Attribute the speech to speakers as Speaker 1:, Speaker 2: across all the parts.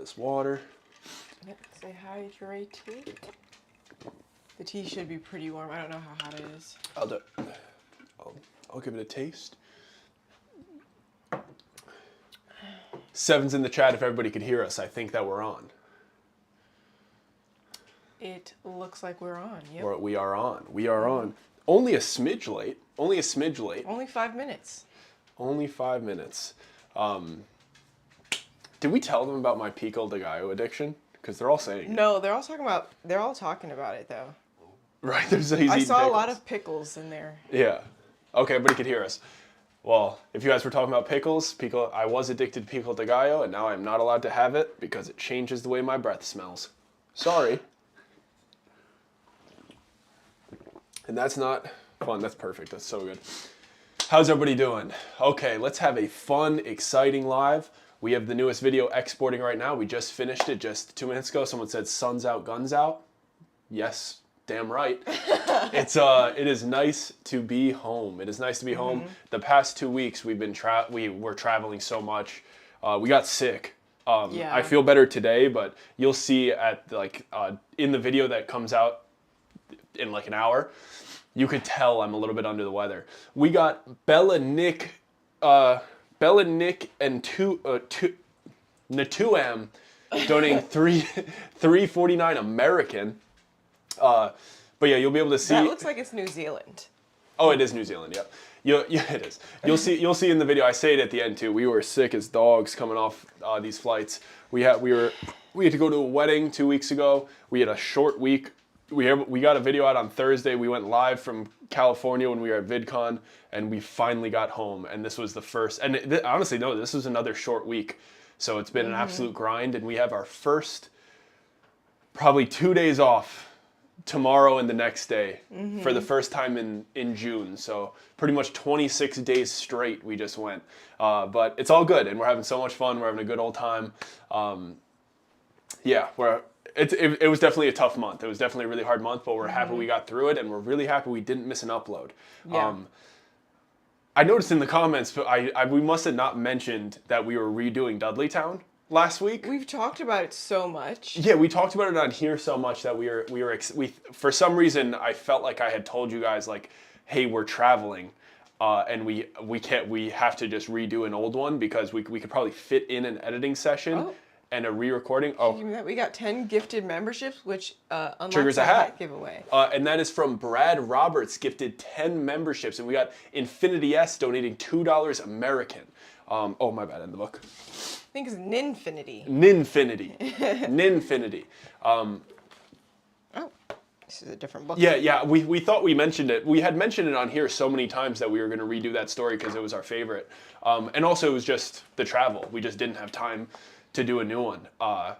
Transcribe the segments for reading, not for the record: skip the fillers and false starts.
Speaker 1: this water.
Speaker 2: Yep, stay hydrated. The tea should be pretty warm. I don't know how hot it is.
Speaker 1: I'll give it a taste. Seven's in the chat if everybody could hear us. I think that we're on.
Speaker 2: It looks like we're on, yep.
Speaker 1: Or we are on. We are on. Only a smidge late. Only a smidge late.
Speaker 2: Only 5 minutes.
Speaker 1: Only 5 minutes. Did we tell them about my pico de gallo addiction? Because they're all saying it.
Speaker 2: No, they're all talking about it though.
Speaker 1: Right, there's I
Speaker 2: saw a lot of pickles in there.
Speaker 1: Yeah. Okay, everybody could hear us. Well, if you guys were talking about pickles, I was addicted to pico de gallo, and now I'm not allowed to have it because it changes the way my breath smells. Sorry. And that's not fun. That's perfect. That's so good. How's everybody doing? Okay, let's have a fun, exciting live. We have the newest video exporting right now. We just finished it just 2 minutes ago. Someone said, "Sun's out, guns out." Yes, damn right. It is nice to be home. It is nice to be home. The past 2 weeks we were traveling so much. We got sick.
Speaker 2: Yeah.
Speaker 1: I feel better today, but you'll see at in the video that comes out in like an hour, you could tell I'm a little bit under the weather. We got Bella, Nick, and Natuam donating $3.49 American. But yeah, you'll be able to see.
Speaker 2: That looks like it's New Zealand.
Speaker 1: Oh, it is New Zealand. Yeah, yeah, it is. You'll see in the video. I say it at the end too. We were sick as dogs coming off these flights. We had to go to a wedding 2 weeks ago. We had a short week. We got a video out on Thursday. We went live from California when we were at VidCon, and we finally got home. And this was the first. And honestly, no, this was another short week. So it's been an absolute grind, and we have our first probably 2 days off tomorrow and the next day for the first time in June. So pretty much 26 days straight we just went. But it's all good, and we're having so much fun. We're having a good old time. Yeah, it was definitely a tough month. It was definitely a really hard month, but we're happy we got through it, and we're really happy we didn't miss an upload.
Speaker 2: Yeah.
Speaker 1: I noticed in the comments, but we must have not mentioned that we were redoing Dudleytown last week.
Speaker 2: We've talked about it so much.
Speaker 1: Yeah, we talked about it on here so much that we for some reason I felt like I had told you guys like, hey, we're traveling, and we have to just redo an old one because we could probably fit in an editing session and a re-recording.
Speaker 2: We got 10 gifted memberships, which unlocks
Speaker 1: triggers a hat
Speaker 2: giveaway.
Speaker 1: And that is from Brad Roberts, gifted 10 memberships, and we got Infinity S donating $2 American. Oh my bad, in the book.
Speaker 2: I think it's Ninfinity.
Speaker 1: Ninfinity.
Speaker 2: Oh, this is a different book.
Speaker 1: Yeah. We thought we mentioned it. We had mentioned it on here so many times that we were going to redo that story because it was our favorite. And also it was just the travel. We just didn't have time to do a new one. It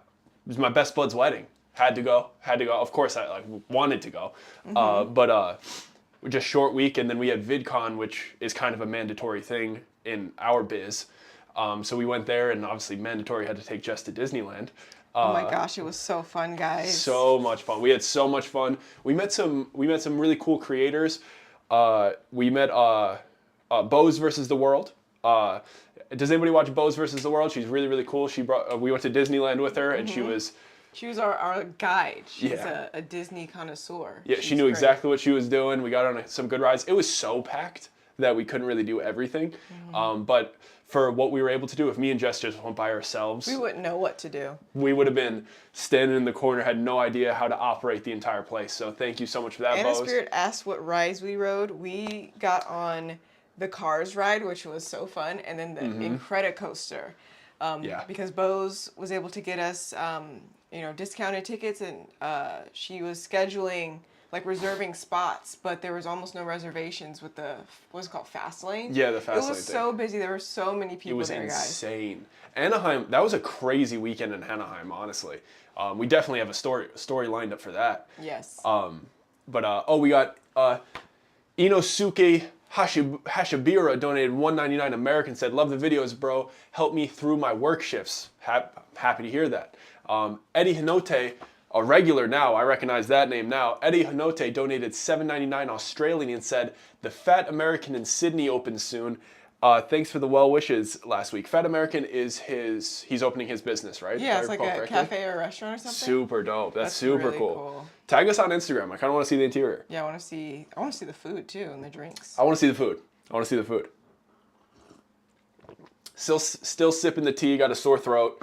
Speaker 1: was my best bud's wedding. Had to go. Of course, I wanted to go. But just short week, and then we had VidCon, which is kind of a mandatory thing in our biz. So we went there, and obviously mandatory had to take Jess to Disneyland.
Speaker 2: Oh my gosh, it was so fun, guys.
Speaker 1: So much fun. We had so much fun. We met some really cool creators. We met Bose versus the World. Does anybody watch Bose versus the World? She's really, really cool. We went to Disneyland with her, and she was our guide. She's a Disney connoisseur. Yeah, she knew exactly what she was doing. We got on some good rides. It was so packed that we couldn't really do everything. But for what we were able to do, if me and Jess just went by ourselves,
Speaker 2: we wouldn't know what to do. We
Speaker 1: would have been standing in the corner, had no idea how to operate the entire place. So thank you so much for that, Bose.
Speaker 2: Anna Spirit asked what rides we rode. We got on the Cars ride, which was so fun, and then the Incredicoaster. Because Bose was able to get us, discounted tickets, and she was scheduling, reserving spots, but there was almost no reservations with the, what's it called, Fast Lane?
Speaker 1: Yeah, the Fast Lane.
Speaker 2: It was so busy. There were so many people there, guys. It was insane.
Speaker 1: Anaheim, that was a crazy weekend in Anaheim, honestly. We definitely have a story lined up for that.
Speaker 2: Yes.
Speaker 1: We got Inosuke Hashabira donated $1.99 American, said, "Love the videos, bro. Help me through my work shifts." Happy to hear that. Eddie Hinote, a regular now, I recognize that name now. Eddie Hinote donated $7.99 Australian and said, "The Fat American in Sydney opens soon. Thanks for the well wishes last week. Fat American is he's opening his business, right?
Speaker 2: Yeah, it's like a cafe or restaurant or something.
Speaker 1: Super dope. That's super
Speaker 2: really
Speaker 1: cool. Tag us on Instagram. I kind of want to see the interior.
Speaker 2: Yeah, I want to see the food too and the drinks.
Speaker 1: I want to see the food. Still sipping the tea. Got a sore throat.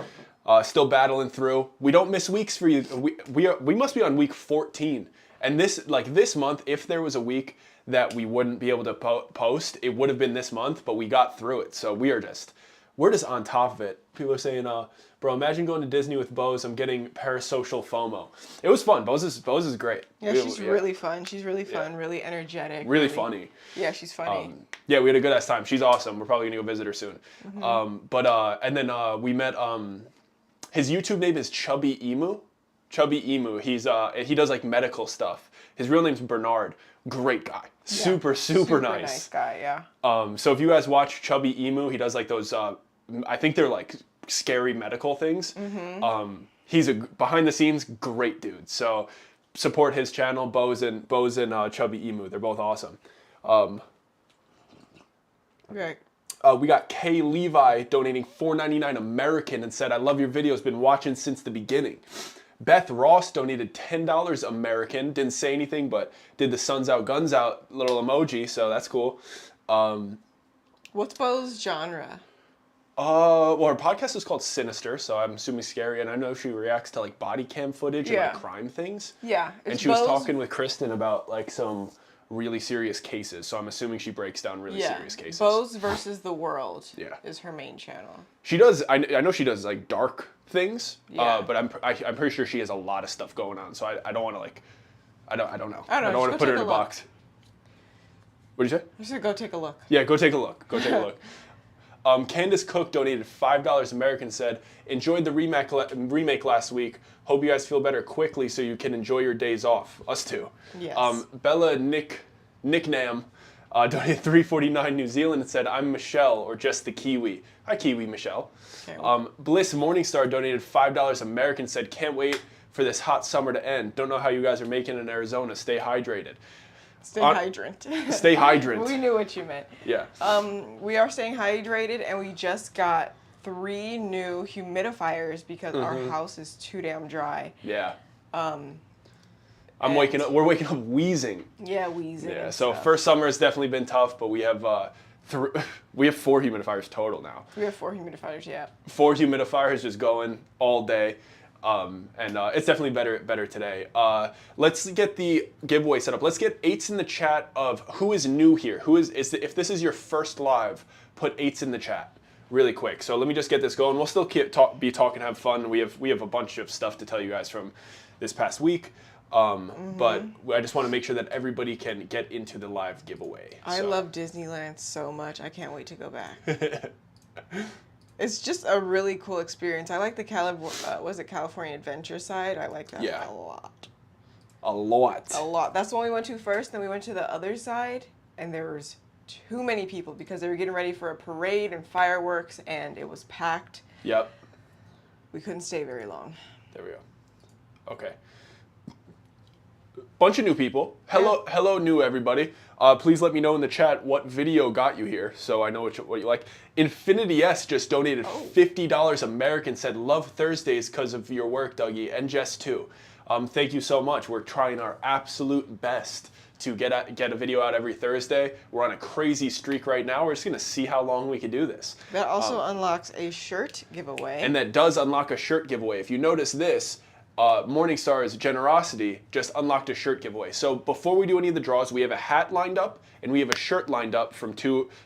Speaker 1: Still battling through. We don't miss weeks for you. We must be on week 14. And this month, if there was a week that we wouldn't be able to post, it would have been this month, but we got through it. So we're just on top of it. People are saying, bro, imagine going to Disney with Bose. I'm getting parasocial FOMO. It was fun. Bose is great.
Speaker 2: Yeah, she's really fun. She's really fun, really energetic.
Speaker 1: Really funny.
Speaker 2: Yeah, she's funny.
Speaker 1: Yeah, we had a good ass time. She's awesome. We're probably gonna go visit her soon. And then we met, his YouTube name is Chubby Emu. Chubby Emu. He does like medical stuff. His real name's Bernard. Great guy. Super nice
Speaker 2: guy, yeah.
Speaker 1: So if you guys watch Chubby Emu, he does like those, I think they're like scary medical things. He's a behind the scenes great dude. So support his channel, Bose and Chubby Emu. They're both awesome.
Speaker 2: Okay.
Speaker 1: We got Kay Levi donating $4.99 American and said, I love your videos, been watching since the beginning. Beth Ross donated $10 American, didn't say anything, but did the Suns Out, Guns Out little emoji, so that's cool.
Speaker 2: What's Bo's genre?
Speaker 1: Well, her podcast is called Sinister, so I'm assuming scary, and I know she reacts to like body cam footage and like crime things.
Speaker 2: Yeah.
Speaker 1: And she was talking with Kristen about like some really serious cases, so I'm assuming she breaks down really serious cases.
Speaker 2: Bose versus the World is her main channel.
Speaker 1: She does, I know she does like dark things, but I'm pretty sure she has a lot of stuff going on, so I don't want to like, I don't know. I don't want to put her in a box. What did you say?
Speaker 2: I said go take a look.
Speaker 1: Yeah, go take a look. Go take a look. Candace Cook donated $5 American, said, enjoyed the remake last week. Hope you guys feel better quickly so you can enjoy your days off. Us too.
Speaker 2: Yes.
Speaker 1: Bella Nicknam donated $3.49 New Zealand and said, I'm Michelle, or just the Kiwi. Hi, Kiwi Michelle. Bliss Morningstar donated $5 American, said, can't wait for this hot summer to end. Don't know how you guys are making in Arizona. Stay hydrated.
Speaker 2: Stay hydrant.
Speaker 1: Stay hydrant.
Speaker 2: We knew what you meant.
Speaker 1: Yeah.
Speaker 2: We are staying hydrated, and we just got 3 new humidifiers because our house is too damn dry.
Speaker 1: Yeah. We're waking up wheezing.
Speaker 2: Yeah, wheezing.
Speaker 1: Yeah. So first summer has definitely been tough, but we have 4 humidifiers total now.
Speaker 2: We have 4 humidifiers. Yeah.
Speaker 1: 4 humidifiers just going all day. It's definitely better today. Let's get the giveaway set up. Let's get 8s in the chat of who is new here. If this is your first live, put 8s in the chat really quick. So let me just get this going. We'll still be talking, have fun. We have a bunch of stuff to tell you guys from this past week. But I just want to make sure that everybody can get into the live giveaway.
Speaker 2: I love Disneyland so much. I can't wait to go back. It's just a really cool experience. I like the California Adventure side. I like that a lot.
Speaker 1: A lot.
Speaker 2: That's the one we went to first. Then we went to the other side, and there was too many people because they were getting ready for a parade and fireworks, and it was packed.
Speaker 1: Yep.
Speaker 2: We couldn't stay very long.
Speaker 1: There we go. Okay. Bunch of new people. Hello, new everybody. Please let me know in the chat what video got you here, so I know what you like. Infinity S just donated $50 American, said, love Thursdays because of your work, Dougie, and Jess too. Thank you so much. We're trying our absolute best to get a video out every Thursday. We're on a crazy streak right now. We're just going to see how long we can do this.
Speaker 2: That also unlocks a shirt giveaway.
Speaker 1: And that does unlock a shirt giveaway. If you notice this, Morningstar's generosity just unlocked a shirt giveaway. So before we do any of the draws, we have a hat lined up and we have a shirt lined up from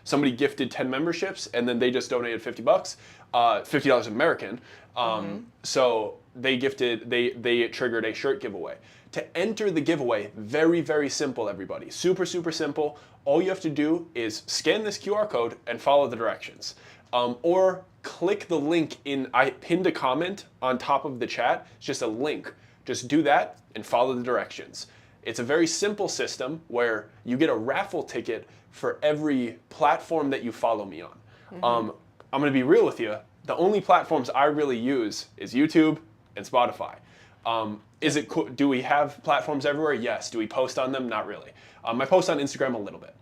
Speaker 1: somebody gifted 10 memberships and then they just donated $50, $50 American. So they triggered a shirt giveaway. To enter the giveaway, very, very simple, everybody. Super, super simple. All you have to do is scan this QR code and follow the directions. Or click the link I pinned a comment on top of the chat. It's just a link. Just do that and follow the directions. It's a very simple system where you get a raffle ticket for every platform that you follow me on. I'm going to be real with you. The only platforms I really use is YouTube and Spotify. Do we have platforms everywhere? Yes. Do we post on them? Not really. I post on Instagram a little bit.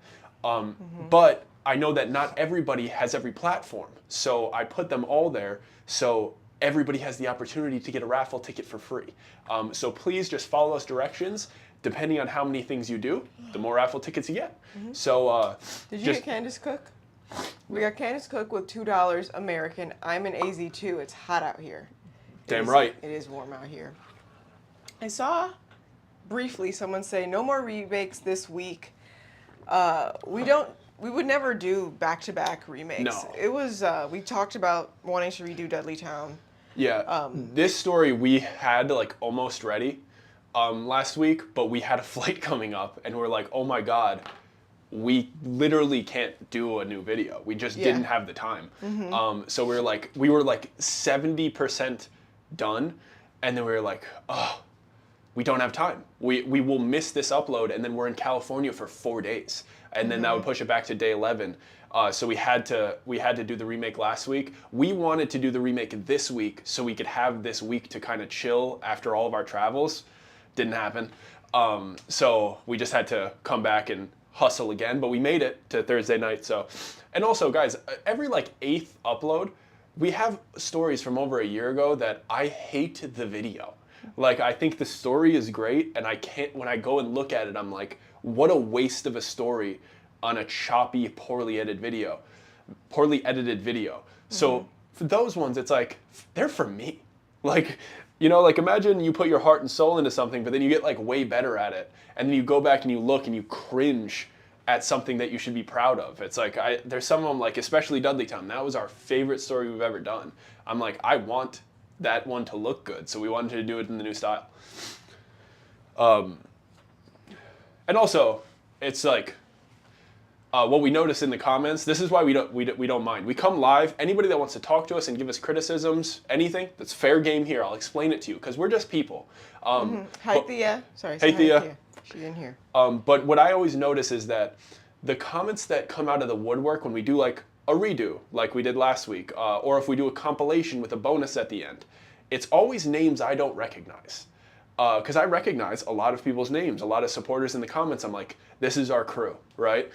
Speaker 1: But I know that not everybody has every platform. So I put them all there so everybody has the opportunity to get a raffle ticket for free. So please just follow those directions. Depending on how many things you do, the more raffle tickets you get. So
Speaker 2: did you get Candace Cook? We got Candace Cook with $2 American. I'm in AZ2. It's hot out here.
Speaker 1: Damn right.
Speaker 2: It is warm out here. I saw briefly someone say no more remakes this week. We would never do back-to-back remakes.
Speaker 1: No.
Speaker 2: It was we talked about wanting to redo Dudley Town.
Speaker 1: Yeah. This story we had like almost ready last week, but we had a flight coming up and we're like, oh my God, we literally can't do a new video. We just didn't have the time. So we were like 70% done, and then we were like, oh, we don't have time. We will miss this upload, and then we're in California for 4 days, and then that would push it back to day 11. So we had to do the remake last week. We wanted to do the remake this week so we could have this week to kind of chill after all of our travels. Didn't happen. So we just had to come back and hustle again, but we made it to Thursday night. So, and also guys, every like 8th upload, we have stories from over a year ago that I hate the video. Like, I think the story is great, and I can't, when I go and look at it, I'm like, what a waste of a story on a choppy, poorly edited video. So for those ones, it's like, they're for me. Like, you know, like imagine you put your heart and soul into something, but then you get like way better at it. And then you go back and you look and you cringe at something that you should be proud of. It's like, there's some of them, like especially Dudley Town. That was our favorite story we've ever done. I'm like, I want that one to look good. So we wanted to do it in the new style. And also, it's like, what we notice in the comments, this is why we don't mind. We come live. Anybody that wants to talk to us and give us criticisms, anything, that's fair game here. I'll explain it to you because we're just people.
Speaker 2: Hi, Thea. Sorry.
Speaker 1: Hey, Thea.
Speaker 2: She didn't hear.
Speaker 1: But what I always notice is that the comments that come out of the woodwork when we do like a redo, like we did last week, or if we do a compilation with a bonus at the end, it's always names I don't recognize. Because I recognize a lot of people's names, a lot of supporters in the comments. I'm like, this is our crew, right?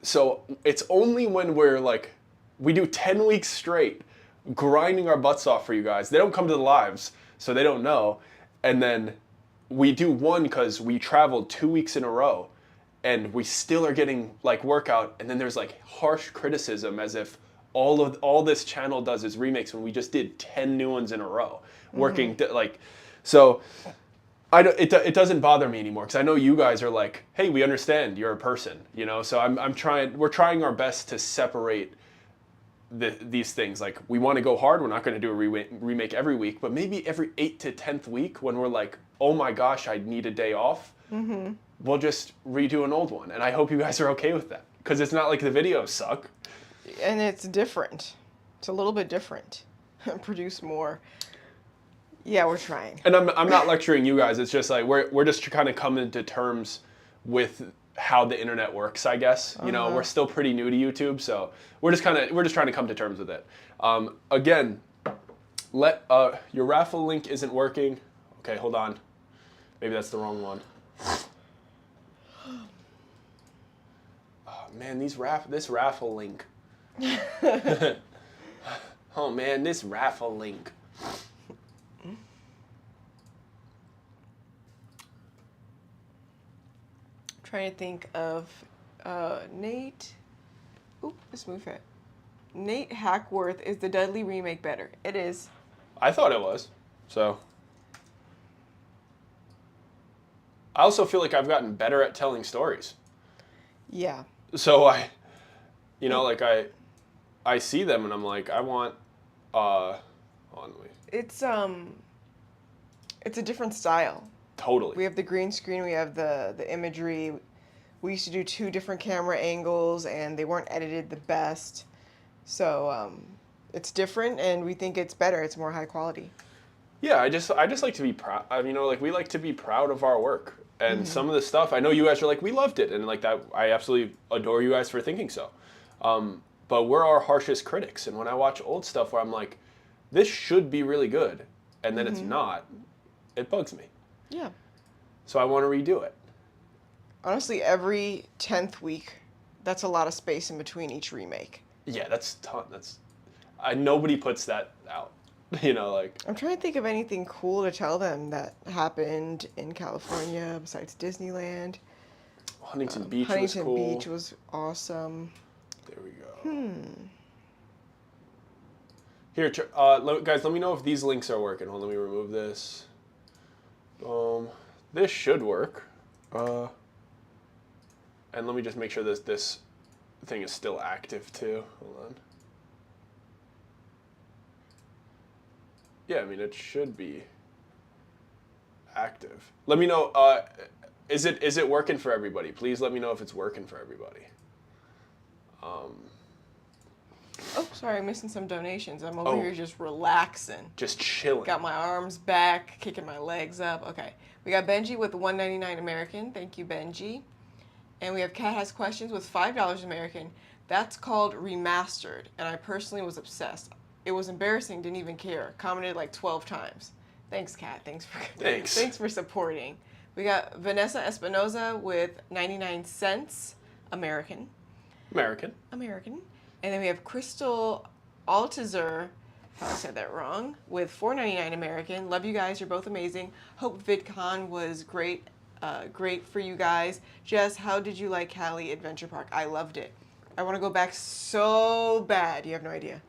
Speaker 1: So it's only when we're like, we do 10 weeks straight, grinding our butts off for you guys. They don't come to the lives, so they don't know. And then we do one because we traveled 2 weeks in a row, and we still are getting like workout. And then there's like harsh criticism as if all this channel does is remakes when we just did 10 new ones in a row, working like. So it doesn't bother me anymore because I know you guys are like, hey, we understand you're a person, you know. So we're trying our best to separate these things. Like, we want to go hard. We're not going to do a remake every week, but maybe every 8th to 10th week when we're like, oh my gosh, I need a day off. We'll just redo an old one, and I hope you guys are okay with that because it's not like the videos suck.
Speaker 2: And it's different. It's a little bit different. Produce more. Yeah, we're trying.
Speaker 1: And I'm not lecturing you guys. It's just like we're just kind of coming to terms with how the internet works, I guess. You know, we're still pretty new to YouTube, so we're just trying to come to terms with it. Again, your raffle link isn't working. Okay, hold on. Maybe that's the wrong one. Oh man, this raffle link. Oh man, this raffle link.
Speaker 2: Trying to think of Nate. Oop, let's move it. Nate Hackworth, is the Dudley remake better? It is.
Speaker 1: I thought it was. So I also feel like I've gotten better at telling stories.
Speaker 2: Yeah.
Speaker 1: So I see them and I'm like, I want
Speaker 2: It's a different style.
Speaker 1: Totally.
Speaker 2: We have the green screen, we have the imagery. We used to do 2 different camera angles and they weren't edited the best. So it's different and we think it's better. It's more high quality.
Speaker 1: Yeah, I just like to be proud. We like to be proud of our work. And some of the stuff, I know you guys are like, we loved it. And like that, I absolutely adore you guys for thinking so. But we're our harshest critics. And when I watch old stuff where I'm like, this should be really good, and then it's not, it bugs me.
Speaker 2: Yeah.
Speaker 1: So I want to redo it.
Speaker 2: Honestly, every 10th week, that's a lot of space in between each remake.
Speaker 1: Yeah, that's ton. Nobody puts that out. You know, like.
Speaker 2: I'm trying to think of anything cool to tell them that happened in California besides Disneyland.
Speaker 1: Huntington Beach was
Speaker 2: Huntington
Speaker 1: cool.
Speaker 2: Beach was awesome.
Speaker 1: There we go. Here, guys, let me know if these links are working. Hold on, let me remove this. This should work. And let me just make sure this thing is still active too. Hold on. Yeah, I mean, it should be active. Let me know, is it working for everybody? Please let me know if it's working for everybody.
Speaker 2: Oh, sorry, I'm missing some donations. I'm over here just relaxing.
Speaker 1: Just chilling.
Speaker 2: Got my arms back, kicking my legs up. Okay. We got Benji with $1.99 American. Thank you, Benji. And we have Kat Has Questions with $5 American. That's called Remastered, and I personally was obsessed. It was embarrassing, didn't even care. Commented like 12 times. Thanks, Kat. Thanks for supporting. We got Vanessa Espinoza with 99 cents American. And then we have Crystal Altizer, if I said that wrong, with $4.99 American. Love you guys. You're both amazing. Hope VidCon was great. Great for you guys. Jess, how did you like Cali Adventure Park? I loved it. I want to go back so bad. You have no idea.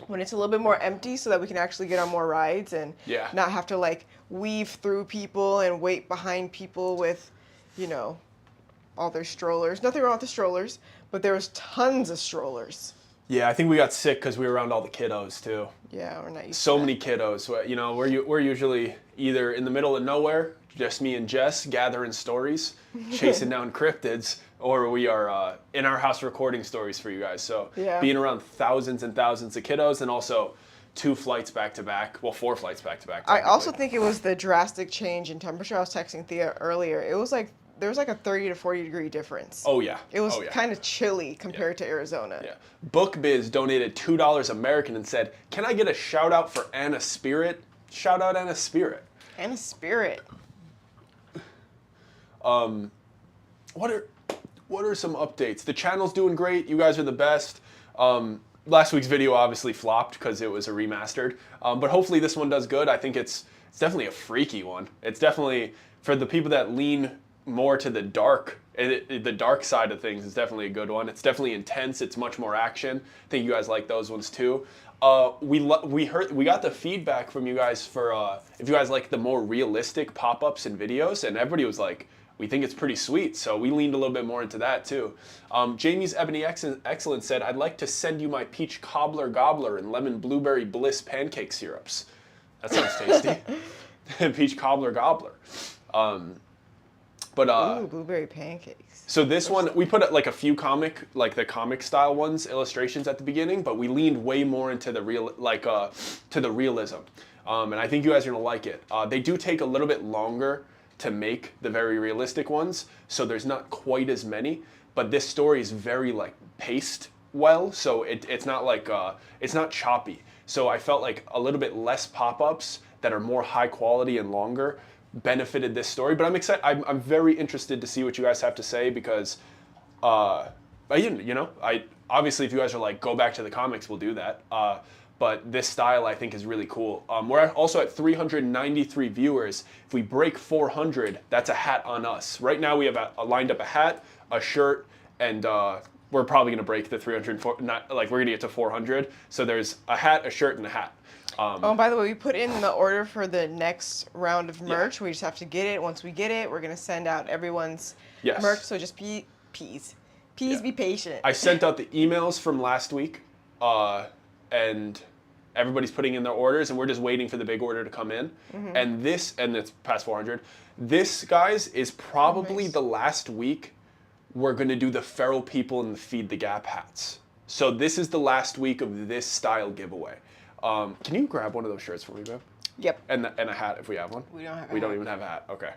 Speaker 2: When it's a little bit more empty so that we can actually get on more rides and not have to like weave through people and wait behind people with, you know, all their strollers. Nothing wrong with the strollers, but there was tons of strollers.
Speaker 1: Yeah, I think we got sick because we were around all the kiddos too.
Speaker 2: Yeah, we're not used to
Speaker 1: so
Speaker 2: that.
Speaker 1: many kiddos. You know, we're usually either in the middle of nowhere, just me and Jess gathering stories, chasing down cryptids, or we are in our house recording stories for you guys. So being around thousands and thousands of kiddos, and also 2 flights back to back. Well, 4 flights back to back.
Speaker 2: I also think it was the drastic change in temperature. I was texting Thea earlier. It was like there was like a 30 to 40 degree difference.
Speaker 1: Oh yeah.
Speaker 2: It was kind of chilly compared to Arizona.
Speaker 1: Yeah. BookBiz donated $2 American and said, "Can I get a shout out for Anna Spirit? Shout out Anna Spirit."
Speaker 2: Anna Spirit.
Speaker 1: What are some updates? The channel's doing great. You guys are the best. Last week's video obviously flopped because it was a remastered, but hopefully this one does good. I think it's definitely a freaky one. It's definitely for the people that lean more to the dark side of things. It's definitely a good one. It's definitely intense. It's much more action. I think you guys like those ones too. We got the feedback from you guys for if you guys like the more realistic pop-ups and videos, and everybody was like, we think it's pretty sweet, so we leaned a little bit more into that too. Jamie's Ebony Excellence said, "I'd like to send you my peach cobbler gobbler and lemon blueberry bliss pancake syrups." That sounds tasty. Peach cobbler gobbler.
Speaker 2: Ooh, blueberry pancakes.
Speaker 1: So this one, we put like a few the comic style ones, illustrations at the beginning, but we leaned way more into the to the realism. And I think you guys are gonna like it. They do take a little bit longer to make the very realistic ones, so there's not quite as many, but this story is very like paced well, so it's not like it's not choppy. So I felt like a little bit less pop-ups that are more high quality and longer benefited this story. But I'm excited. I'm very interested to see what you guys have to say, because I obviously, if you guys are like, go back to the comics, we'll do that. But this style, I think, is really cool. We're also at 393 viewers. If we break 400, that's a hat on us. Right now, we have lined up a hat, a shirt, and we're probably going to break the 304. We're going to get to 400. So there's a hat, a shirt, and a hat.
Speaker 2: By the way, we put in the order for the next round of merch. We just have to get it. Once we get it, we're going to send out everyone's merch. So just be patient.
Speaker 1: I sent out the emails from last week, and everybody's putting in their orders, and we're just waiting for the big order to come in. Mm-hmm. And it's past 400. This, guys, is probably the last week we're going to do the Feral People and the Feed the Gap hats. So this is the last week of this style giveaway. Can you grab one of those shirts for me, babe?
Speaker 2: Yep.
Speaker 1: And a hat if we have one.
Speaker 2: We don't have a hat.
Speaker 1: We don't even have a hat. Okay.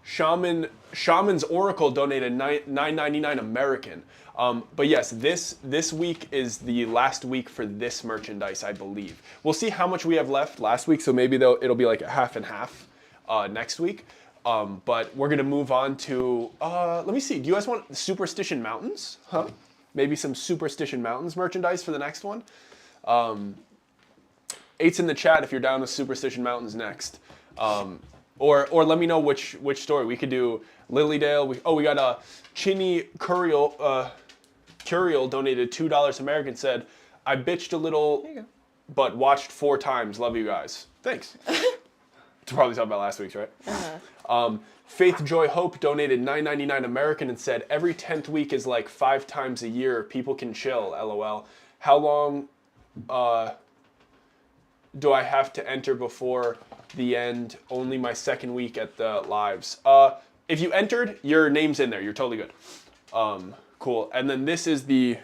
Speaker 1: Shaman's Oracle donated $9.99 American. But yes, this week is the last week for this merchandise, I believe. We'll see how much we have left last week, so maybe it'll be like a half and half next week. But we're gonna move on to let me see. Do you guys want Superstition Mountains? Huh? Maybe some Superstition Mountains merchandise for the next one. Eight's in the chat if you're down with Superstition Mountains next. Or let me know which story. We could do Lilydale. We got a Chinny Curiel donated $2 American, said, I bitched a little, but watched 4 times. Love you guys. Thanks. To probably talk about last week's, right? Faith Joy Hope donated $9.99 American and said, every 10th week is like 5 times a year. People can chill, LOL. How long do I have to enter before the end? Only my 2nd week at the lives. If you entered, your name's in there. You're totally good. Cool. And then this is the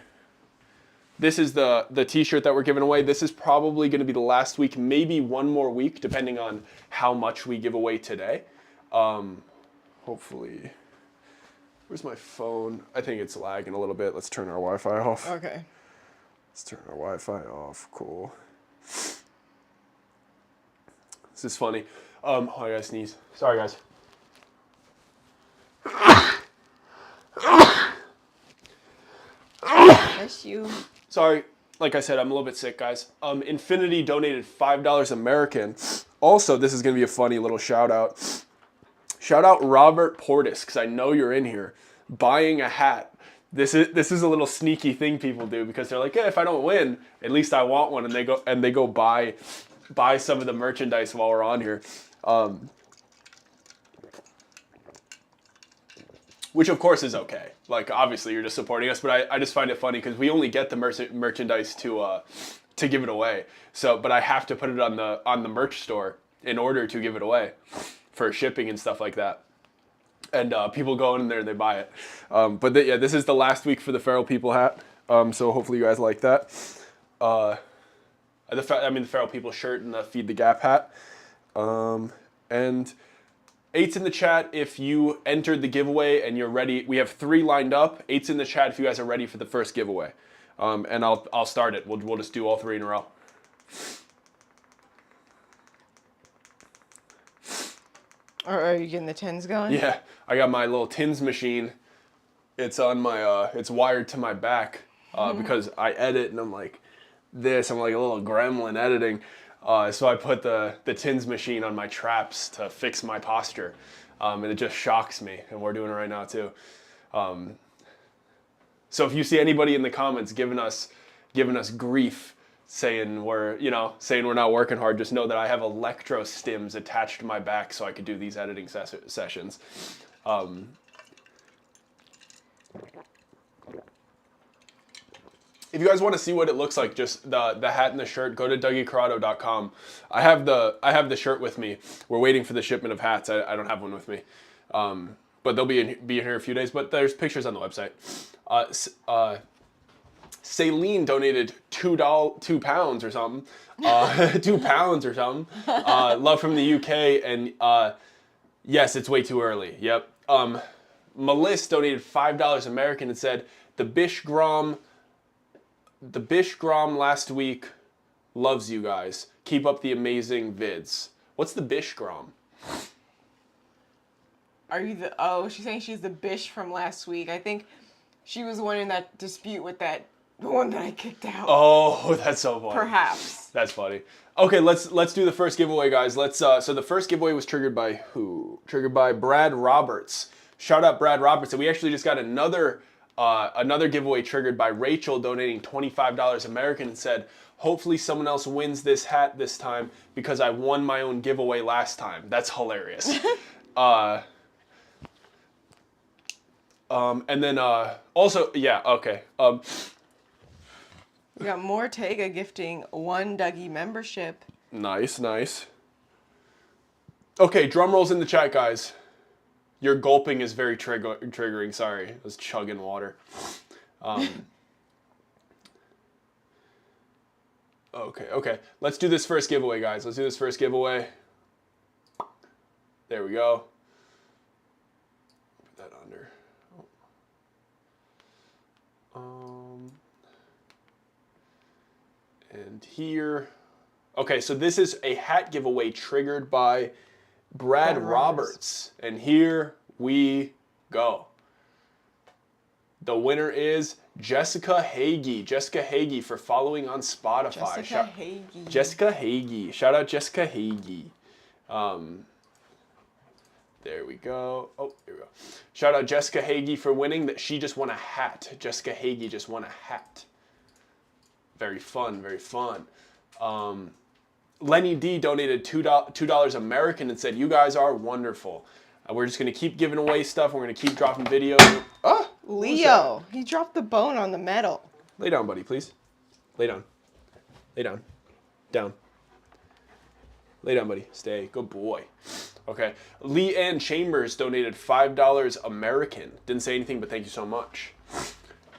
Speaker 1: t-shirt that we're giving away. This is probably going to be the last week, maybe one more week, depending on how much we give away today. Hopefully. Where's my phone? I think it's lagging a little bit. Let's turn our Wi-Fi off.
Speaker 2: Okay.
Speaker 1: Let's turn our Wi-Fi off. Cool. This is funny. Oh, I gotta sneeze. Sorry, guys.
Speaker 2: Bless you.
Speaker 1: Sorry. Like I said, I'm a little bit sick, guys. Infinity donated $5 American. Also, this is gonna be a funny little shout out. Shout out Robert Portis, because I know you're in here, buying a hat. This is a little sneaky thing people do, because they're like, hey, if I don't win, at least I want one, and they go buy some of the merchandise while we're on here. Which of course is okay. Like, obviously you're just supporting us, but I just find it funny because we only get the merchandise to give it away. So, but I have to put it on the merch store in order to give it away for shipping and stuff like that. And people go in there and they buy it. But yeah, this is the last week for the Feral People hat. So hopefully you guys like that. The Feral People shirt and the Feed the Gap hat. And 8's in the chat if you entered the giveaway and you're ready. We have 3 lined up. 8's in the chat if you guys are ready for the first giveaway. And I'll start it. We'll just do all 3 in a row.
Speaker 2: Are you getting the tins going?
Speaker 1: Yeah, I got my little tins machine. It's on my it's wired to my back because I edit and I'm like this. I'm like a little gremlin editing. So I put the tins machine on my traps to fix my posture, and it just shocks me. And we're doing it right now too. So if you see anybody in the comments giving us grief, saying we're not working hard, just know that I have electro stims attached to my back so I could do these editing sessions. If you guys want to see what it looks like, just the hat and the shirt, go to DougieCorrado.com. I have the shirt with me. We're waiting for the shipment of hats. I don't have one with me, but they'll be in here a few days. But there's pictures on the website. Saline donated £2 or something, £2 or something. Love from the UK, and yes, it's way too early. Yep. Melissa donated $5 American and said the Bish Grom last week loves you guys. Keep up the amazing vids. What's the Bish Grom?
Speaker 2: She's saying she's the Bish from last week. I think she was the one in that dispute with the one that I kicked out.
Speaker 1: Oh, that's so funny.
Speaker 2: Perhaps.
Speaker 1: That's funny. Okay, let's do the first giveaway, guys. So the first giveaway was triggered by who? Triggered by Brad Roberts. Shout out Brad Roberts. And we actually just got another giveaway triggered by Rachel donating $25 American and said, hopefully someone else wins this hat this time because I won my own giveaway last time. That's hilarious. And then also, yeah, okay.
Speaker 2: We got Mortega gifting 1 Dougie membership.
Speaker 1: Nice. Okay, drum rolls in the chat, guys. Your gulping is very triggering. Sorry, I was chugging water. Okay. Let's do this first giveaway, guys. Let's do this first giveaway. There we go. Put that under. And here. Okay, so this is a hat giveaway triggered by Brad Roberts. And here we go. The winner is Jessica Hagee. Jessica Hagee for following on Spotify. Jessica Hagee. Shout out Jessica Hagee. There we go. Oh, here we go. Shout out Jessica Hagee for winning. That she just won a hat. Jessica Hagee just won a hat. Very fun, very fun. Lenny D donated $2 American and said, "You guys are wonderful. We're just going to keep giving away stuff. We're going to keep dropping videos." Oh,
Speaker 2: Leo, he dropped the bone on the metal.
Speaker 1: Lay down, buddy, please. Lay down. Lay down. Down. Lay down, buddy. Stay. Good boy. Okay. Lee Ann Chambers donated $5 American. Didn't say anything, but thank you so much.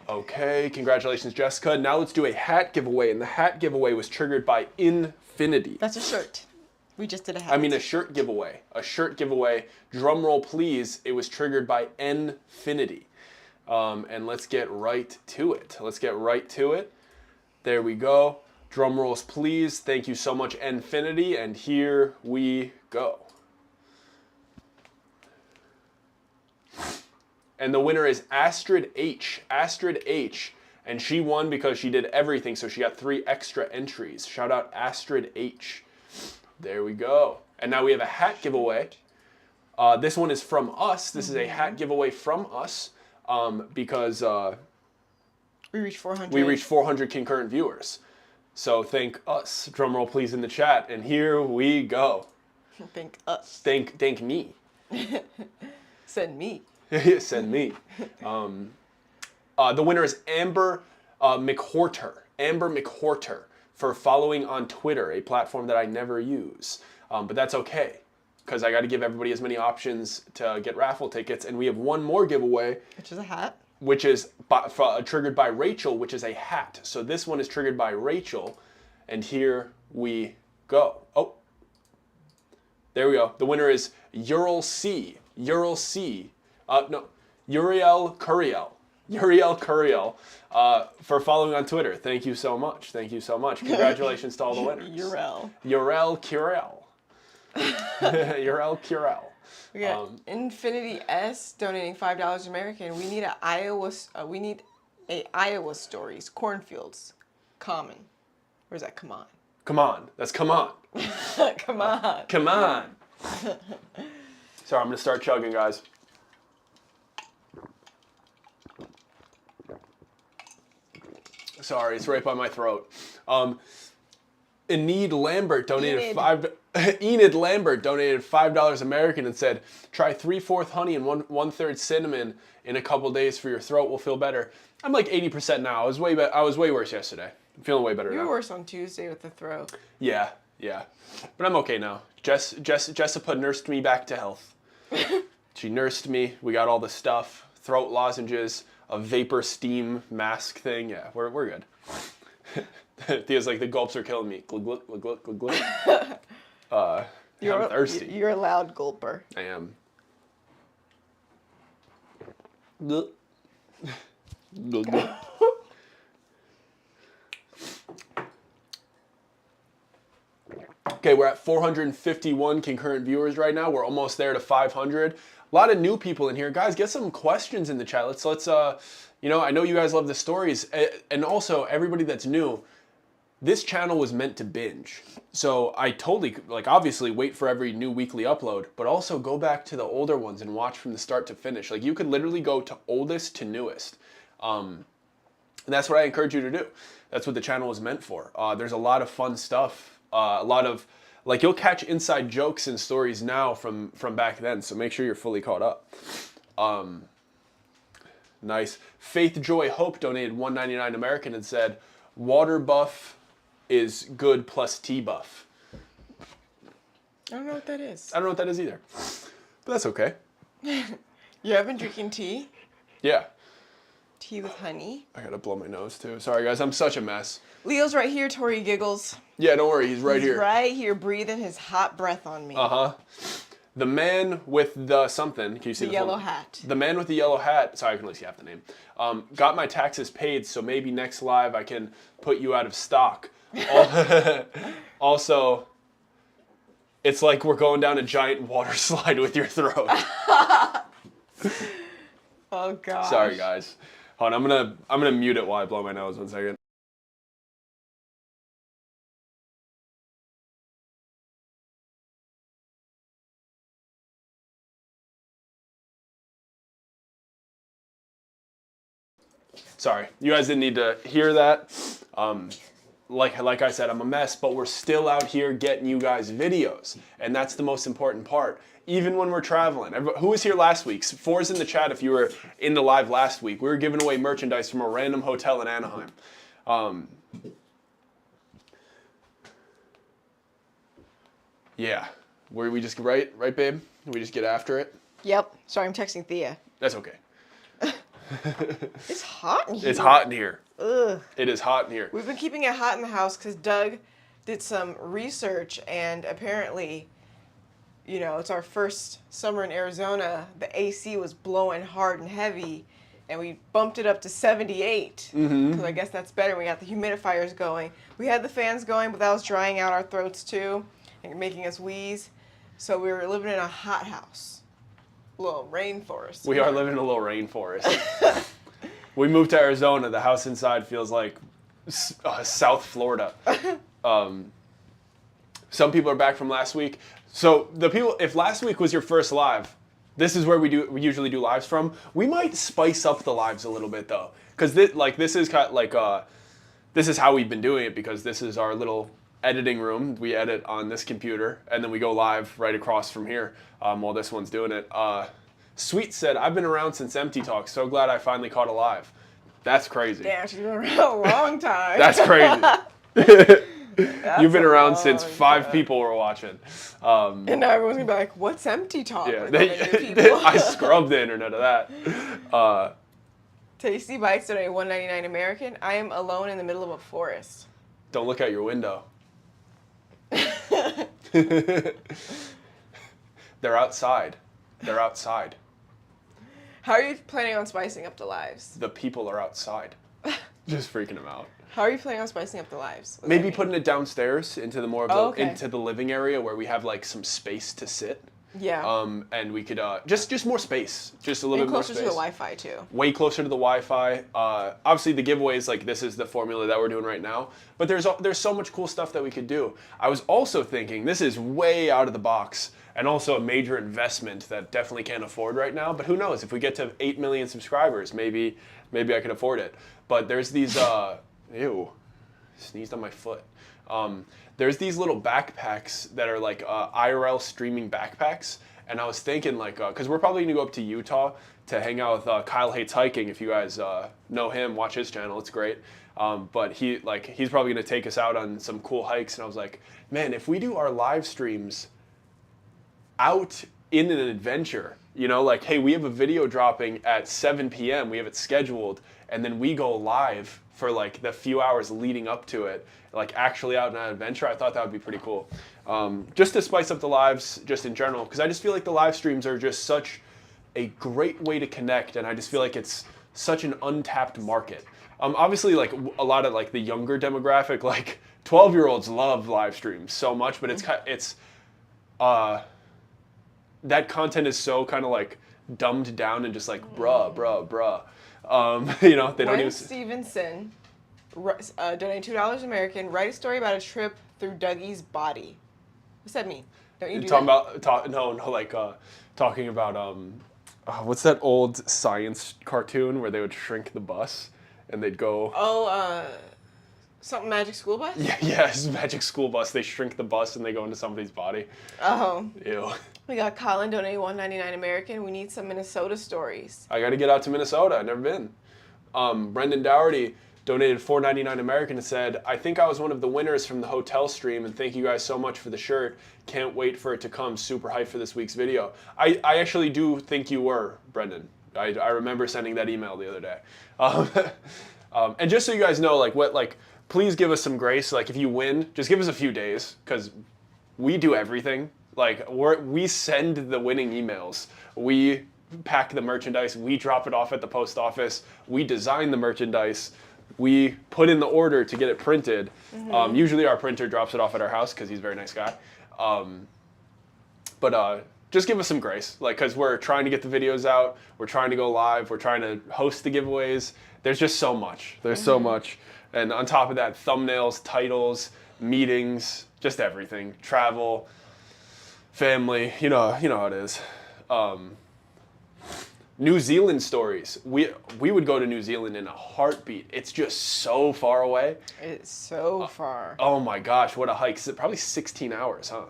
Speaker 1: Okay. Congratulations, Jessica. Now let's do a hat giveaway. And the hat giveaway was triggered by Infinity.
Speaker 2: That's a shirt. We just did a hat.
Speaker 1: I mean a shirt giveaway. A shirt giveaway. Drum roll, please. It was triggered by Infinity. And let's get right to it. Let's get right to it. There we go. Drum rolls, please. Thank you so much, Infinity. And here we go. And the winner is Astrid H. Astrid H. And she won because she did everything, so she got 3 extra entries. Shout out Astrid H. There we go. And now we have a hat giveaway. This one is from us. This is a hat giveaway from us because
Speaker 2: we reached 400.
Speaker 1: We reached 400 concurrent viewers. So thank us. Drum roll, please, in the chat. And here we go.
Speaker 2: Thank us.
Speaker 1: Thank me.
Speaker 2: Send me.
Speaker 1: Send me. The winner is Amber McHorter. Amber McHorter for following on Twitter, a platform that I never use. But that's okay, because I got to give everybody as many options to get raffle tickets. And we have one more giveaway.
Speaker 2: Which is a hat.
Speaker 1: Which is triggered by Rachel, which is a hat. So this one is triggered by Rachel. And here we go. Oh, there we go. The winner is Ural C. Ural C. No, Uriel Curiel. Uriel Curiel for following on Twitter. Thank you so much. Thank you so much. Congratulations to all the winners.
Speaker 2: Uriel.
Speaker 1: Uriel Curiel. Uriel Curiel.
Speaker 2: We got Infinity S donating $5 American. We need Iowa Stories Cornfields Common. Where's that? Come on.
Speaker 1: Come on. That's come on.
Speaker 2: Come on.
Speaker 1: Come on. Sorry, I'm gonna start chugging, guys. Sorry, it's right by my throat. Enid Lambert donated Enid Lambert donated $5 American and said, "Try 3/4 honey and 1/3 cinnamon in a couple days for your throat. Will feel better." I'm like 80% now. I was way worse yesterday. I'm feeling way better now.
Speaker 2: You were worse on Tuesday with the throat.
Speaker 1: Yeah, but I'm okay now. Jessica nursed me back to health. She nursed me. We got all the stuff, throat lozenges, a vapor steam mask thing. Yeah, we're good. Thea's like, the gulps are killing me. Glug, glug, glug, glug, glug, glug. I'm thirsty.
Speaker 2: You're a loud gulper.
Speaker 1: I am. Glug. Glug, glug. Okay, we're at 451 concurrent viewers right now. We're almost there to 500. A lot of new people in here. Guys, get some questions in the chat. Let's I know you guys love the stories. And also, everybody that's new, this channel was meant to binge. So I totally, obviously wait for every new weekly upload, but also go back to the older ones and watch from the start to finish. You could literally go to oldest to newest. And that's what I encourage you to do. That's what the channel was meant for. There's a lot of fun stuff. A lot of, you'll catch inside jokes and stories now from back then. So make sure you're fully caught up. Nice. Faith Joy Hope donated $1.99 American and said, "Water buff is good plus tea buff."
Speaker 2: I don't know what that is.
Speaker 1: I don't know what that is either. But that's okay.
Speaker 2: You have been drinking tea?
Speaker 1: Yeah.
Speaker 2: Tea with honey?
Speaker 1: I gotta blow my nose too. Sorry guys, I'm such a mess.
Speaker 2: Leo's right here, Tori giggles.
Speaker 1: Yeah, don't worry, he's right here.
Speaker 2: He's right here breathing his hot breath on me.
Speaker 1: Uh-huh. The man with the something, can you see
Speaker 2: the
Speaker 1: the
Speaker 2: yellow
Speaker 1: one?
Speaker 2: hat?
Speaker 1: The man with the yellow hat, sorry I can only see half the name, got my taxes paid, so maybe next live I can put you out of stock. Also, It's like we're going down a giant water slide with your throat.
Speaker 2: Oh gosh.
Speaker 1: Sorry guys. Hold on, I'm gonna mute it while I blow my nose 1 second. Sorry, you guys didn't need to hear that. Like I said, I'm a mess, but we're still out here getting you guys videos, and that's the most important part. Even when we're traveling. Who was here last week? 4's in the chat if you were in the live last week. We were giving away merchandise from a random hotel in Anaheim. Yeah, were we just right, babe? We just get after it.
Speaker 2: Yep. Sorry, I'm texting Thea.
Speaker 1: That's okay.
Speaker 2: It's hot in here.
Speaker 1: It's hot in here.
Speaker 2: Ugh.
Speaker 1: It is hot in here.
Speaker 2: We've been keeping it hot in the house because Doug did some research, and apparently, you know, it's our first summer in Arizona. The AC was blowing hard and heavy, and we bumped it up to 78 because I guess that's better. We got the humidifiers going. We had the fans going, but that was drying out our throats too and making us wheeze. So we were living in a hot house. Little rainforest.
Speaker 1: We are living in a little rainforest. We moved to Arizona. The house inside feels like South Florida. Some people are back from last week. So the people, if last week was your first live, this is where we usually do lives from. We might spice up the lives a little bit though, because this is kind of like this is how we've been doing it, because this is our little editing room. We edit on this computer, and then we go live right across from here while this one's doing it. Sweet said, I've been around since Empty Talk. So glad I finally caught a live. That's crazy.
Speaker 2: Damn, she's been around a long time.
Speaker 1: That's crazy. You've been around since 5 people were watching.
Speaker 2: And now everyone's going to be like, what's Empty Talk?
Speaker 1: Yeah,
Speaker 2: Like,
Speaker 1: I scrubbed the internet of that.
Speaker 2: Tasty Bites today, $1.99 American. I am alone in the middle of a forest.
Speaker 1: Don't look out your window. They're outside. They're outside.
Speaker 2: How are you planning on spicing up the lives?
Speaker 1: The people are outside. Just freaking them out.
Speaker 2: How are you planning on spicing up the lives?
Speaker 1: Maybe putting it downstairs into the into the living area where we have like some space to sit.
Speaker 2: Yeah.
Speaker 1: And we could just more space, just a little bit more space.
Speaker 2: Closer to the Wi-Fi too.
Speaker 1: Way closer to the Wi-Fi. Obviously the giveaways, like this is the formula that we're doing right now. But there's so much cool stuff that we could do. I was also thinking, this is way out of the box, and also a major investment that definitely can't afford right now. But who knows? If we get to 8 million subscribers, maybe I could afford it. But there's these ew, sneezed on my foot. There's these little backpacks that are like IRL streaming backpacks, and I was thinking like, because we're probably gonna go up to Utah to hang out with Kyle Hates Hiking. If you guys know him, watch his channel, it's great. But he's probably gonna take us out on some cool hikes, and I was like, man, if we do our live streams out in an adventure, you know, like, hey, we have a video dropping at 7 p.m., we have it scheduled, and then we go live for like the few hours leading up to it, like actually out on an adventure. I thought that would be pretty cool. Just to spice up the lives just in general, because I just feel like the live streams are just such a great way to connect, and I just feel like it's such an untapped market. Obviously, like a lot of like the younger demographic, like 12-year-olds love live streams so much, but it's that content is so kind of like dumbed down and just like bruh. You know, they don't even.
Speaker 2: Stevenson donated $2 American. Write a story about a trip through Dougie's body. What's that mean? Don't you do that?
Speaker 1: Talking about what's that old science cartoon where they would shrink the bus and they'd go.
Speaker 2: Oh, something Magic School Bus?
Speaker 1: Yeah, it's Magic School Bus. They shrink the bus and they go into somebody's body.
Speaker 2: Oh.
Speaker 1: Ew.
Speaker 2: We got Colin donated $1.99 American. We need some Minnesota stories.
Speaker 1: I got to get out to Minnesota. I've never been. Brendan Dougherty donated $4.99 American and said, I think I was one of the winners from the hotel stream, and thank you guys so much for the shirt. Can't wait for it to come. Super hyped for this week's video. I actually do think you were, Brendan. I remember sending that email the other day. And just so you guys know, please give us some grace. Like, if you win, just give us a few days, because we do everything. Like, we send the winning emails. We pack the merchandise. We drop it off at the post office. We design the merchandise. We put in the order to get it printed. Usually our printer drops it off at our house because he's a very nice guy. But just give us some grace, like, because we're trying to get the videos out, we're trying to go live, we're trying to host the giveaways. There's just so much. There's so much. And on top of that, thumbnails, titles, meetings, just everything. Travel, family, you know how it is. New Zealand stories. We would go to New Zealand in a heartbeat. It's just so far away.
Speaker 2: It's so far.
Speaker 1: Oh my gosh, what a hike. Probably 16 hours, huh?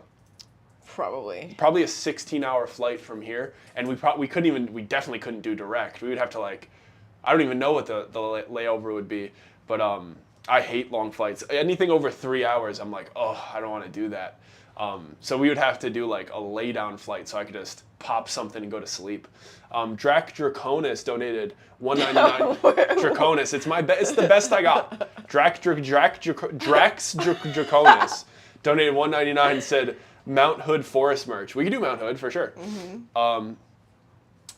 Speaker 2: Probably.
Speaker 1: Probably a 16-hour flight from here. And we definitely couldn't do direct. We would have to, like, I don't even know what the layover would be. But I hate long flights. Anything over 3 hours, I'm like, oh, I don't want to do that. So we would have to do like a lay down flight so I could just pop something and go to sleep. Drac Draconis donated $1.99. Draconis, it's the best I got. Drax Draconis donated $1.99 and said Mount Hood Forest merch. We could do Mount Hood for sure.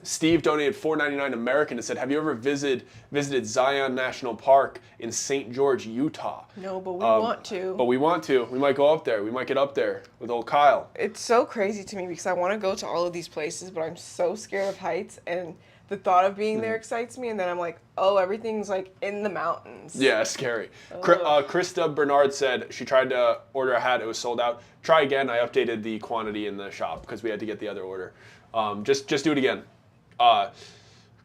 Speaker 1: Steve donated $4.99 American and said, have you ever visited Zion National Park in St. George, Utah?
Speaker 2: No, but we want to.
Speaker 1: But we want to. We might go up there. We might get up there with old Kyle.
Speaker 2: It's so crazy to me because I want to go to all of these places, but I'm so scared of heights, and the thought of being there excites me, and then I'm like, oh, everything's like in the mountains.
Speaker 1: Yeah, scary. Krista Bernard said she tried to order a hat. It was sold out. Try again. I updated the quantity in the shop because we had to get the other order. Just do it again.